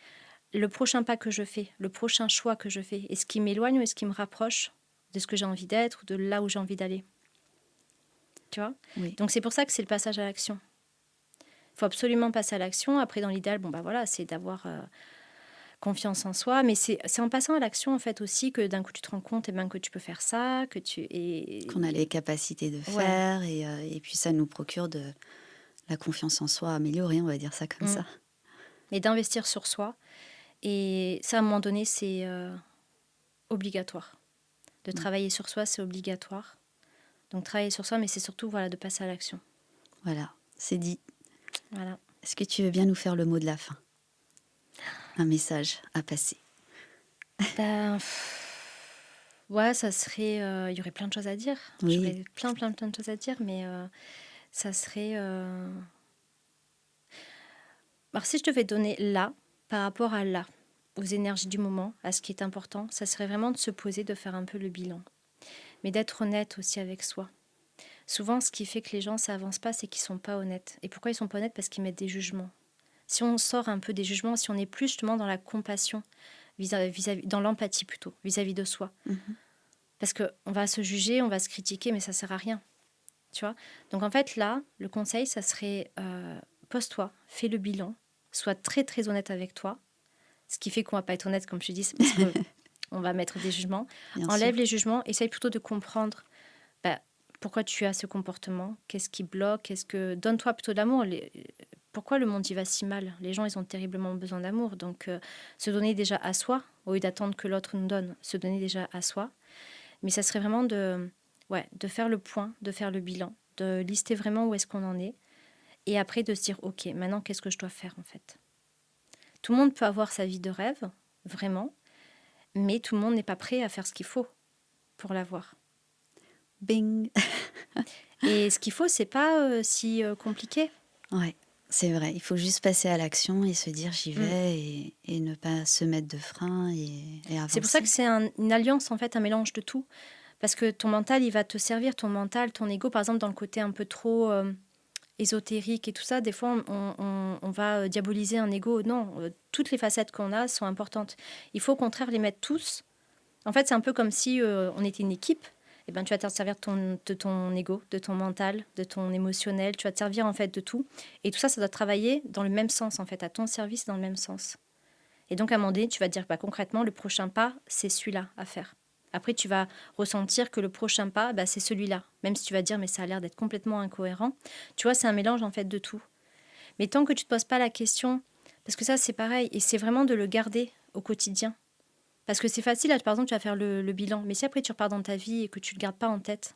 Le prochain pas que je fais, le prochain choix que je fais, est-ce qu'il m'éloigne ou est-ce qu'il me rapproche de ce que j'ai envie d'être ou de là où j'ai envie d'aller? Tu vois? Donc, c'est pour ça que c'est le passage à l'action. Il faut absolument passer à l'action. Après, dans l'idéal, c'est d'avoir confiance en soi. Mais c'est en passant à l'action, en fait, aussi, que d'un coup, tu te rends compte que tu peux faire ça, qu'on a les capacités de faire. Et puis, ça nous procure de la confiance en soi améliorée, on va dire ça comme ça. Et d'investir sur soi. Et ça, à un moment donné, c'est obligatoire. De travailler sur soi, c'est obligatoire. Donc, travailler sur soi, mais c'est surtout de passer à l'action. Voilà, c'est dit. Voilà. Est-ce que tu veux bien nous faire le mot de la fin? Un message à passer. Ouais, ça serait... Il y aurait plein de choses à dire. Oui. J'aurais plein de choses à dire, mais ça serait... Alors, si je devais donner là, par rapport à là, aux énergies du moment, à ce qui est important, ça serait vraiment de se poser, de faire un peu le bilan. Mais d'être honnête aussi avec soi. Souvent, ce qui fait que les gens, ça avance pas, c'est qu'ils sont pas honnêtes. Et pourquoi ils sont pas honnêtes? Parce qu'ils mettent des jugements. Si on sort un peu des jugements, si on est plus justement dans la compassion, dans l'empathie plutôt, vis-à-vis de soi. Parce qu'on va se juger, on va se critiquer, mais ça ne sert à rien. Tu vois ? Donc en fait, là, le conseil, ça serait pose-toi, fais le bilan, sois très très honnête avec toi. Ce qui fait qu'on ne va pas être honnête, comme je te dis, c'est parce qu'on va mettre des jugements. Enlève les jugements, essaye plutôt de comprendre pourquoi tu as ce comportement, qu'est-ce qui bloque, donne-toi plutôt de l'amour. Pourquoi le monde y va si mal ? Les gens, ils ont terriblement besoin d'amour. Donc, se donner déjà à soi, au lieu d'attendre que l'autre nous donne, se donner déjà à soi. Mais ça serait vraiment de faire le point, de faire le bilan, de lister vraiment où est-ce qu'on en est. Et après, de se dire, OK, maintenant, qu'est-ce que je dois faire, en fait ? Tout le monde peut avoir sa vie de rêve, vraiment, mais tout le monde n'est pas prêt à faire ce qu'il faut pour l'avoir. Bing. Et ce qu'il faut, c'est pas si compliqué. Ouais, c'est vrai. Il faut juste passer à l'action et se dire j'y vais et ne pas se mettre de frein et avancer. C'est pour ça que c'est une alliance, en fait, un mélange de tout. Parce que ton mental, il va te servir, ton mental, ton ego, par exemple, dans le côté un peu trop ésotérique et tout ça, des fois, on va diaboliser un ego. Non, toutes les facettes qu'on a sont importantes. Il faut au contraire les mettre tous. En fait, c'est un peu comme si on était une équipe. Eh ben, tu vas te servir de ton ego, de ton mental, de ton émotionnel. Tu vas te servir en fait de tout. Et tout ça, ça doit travailler dans le même sens, en fait, à ton service, dans le même sens. Et donc, à un moment donné, tu vas te dire, concrètement, le prochain pas, c'est celui-là à faire. Après, tu vas ressentir que le prochain pas, c'est celui-là. Même si tu vas te dire, mais ça a l'air d'être complètement incohérent. Tu vois, c'est un mélange, en fait, de tout. Mais tant que tu ne te poses pas la question, parce que ça, c'est pareil, et c'est vraiment de le garder au quotidien. Parce que c'est facile, là, par exemple, tu vas faire le bilan. Mais si après, tu repars dans ta vie et que tu ne le gardes pas en tête.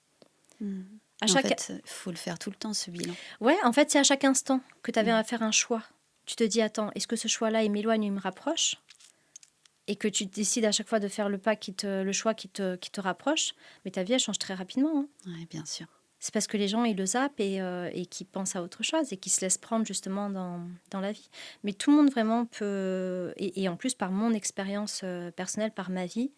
En fait, il faut le faire tout le temps, ce bilan. Ouais, en fait, c'est à chaque instant que tu avais à faire un choix. Tu te dis, attends, est-ce que ce choix-là, il m'éloigne ou il me rapproche ? Et que tu décides à chaque fois de faire le choix qui te rapproche. Mais ta vie, elle change très rapidement. Oui, bien sûr. C'est parce que les gens, ils le zappent et qu'ils pensent à autre chose et qu'ils se laissent prendre justement dans la vie. Mais tout le monde vraiment peut... Et en plus, par mon expérience personnelle, par ma vie,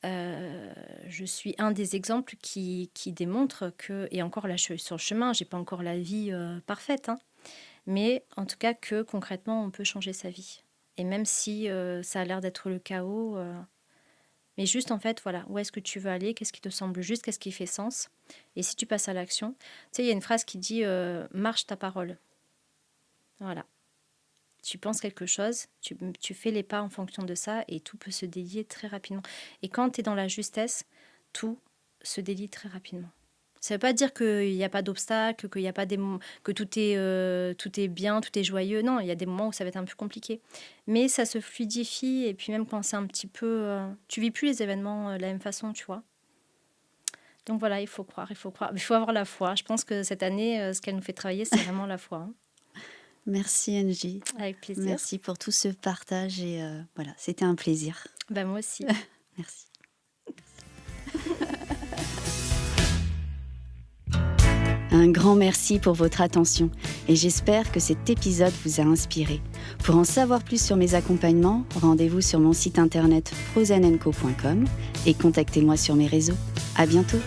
je suis un des exemples qui démontre que... Et encore là, je suis sur le chemin, je n'ai pas encore la vie parfaite. Mais en tout cas, que concrètement, on peut changer sa vie. Et même si ça a l'air d'être le chaos... Mais juste, en fait, voilà, où est-ce que tu veux aller ? Qu'est-ce qui te semble juste ? Qu'est-ce qui fait sens ? Et si tu passes à l'action, tu sais, il y a une phrase qui dit « marche ta parole ». Voilà. Tu penses quelque chose, tu fais les pas en fonction de ça et tout peut se délier très rapidement. Et quand tu es dans la justesse, tout se délie très rapidement. Ça ne veut pas dire qu'il n'y a pas d'obstacles, qu'il y a pas que tout est bien, tout est joyeux. Non, il y a des moments où ça va être un peu compliqué. Mais ça se fluidifie et puis même quand c'est un petit peu... tu vis plus les événements de la même façon, tu vois. Donc voilà, il faut croire. Il faut avoir la foi. Je pense que cette année, ce qu'elle nous fait travailler, c'est vraiment la foi. Merci Angie. Avec plaisir. Merci pour tout ce partage et voilà, c'était un plaisir. Moi aussi. Merci. Un grand merci pour votre attention et j'espère que cet épisode vous a inspiré. Pour en savoir plus sur mes accompagnements, rendez-vous sur mon site internet frozenenco.com et contactez-moi sur mes réseaux. À bientôt.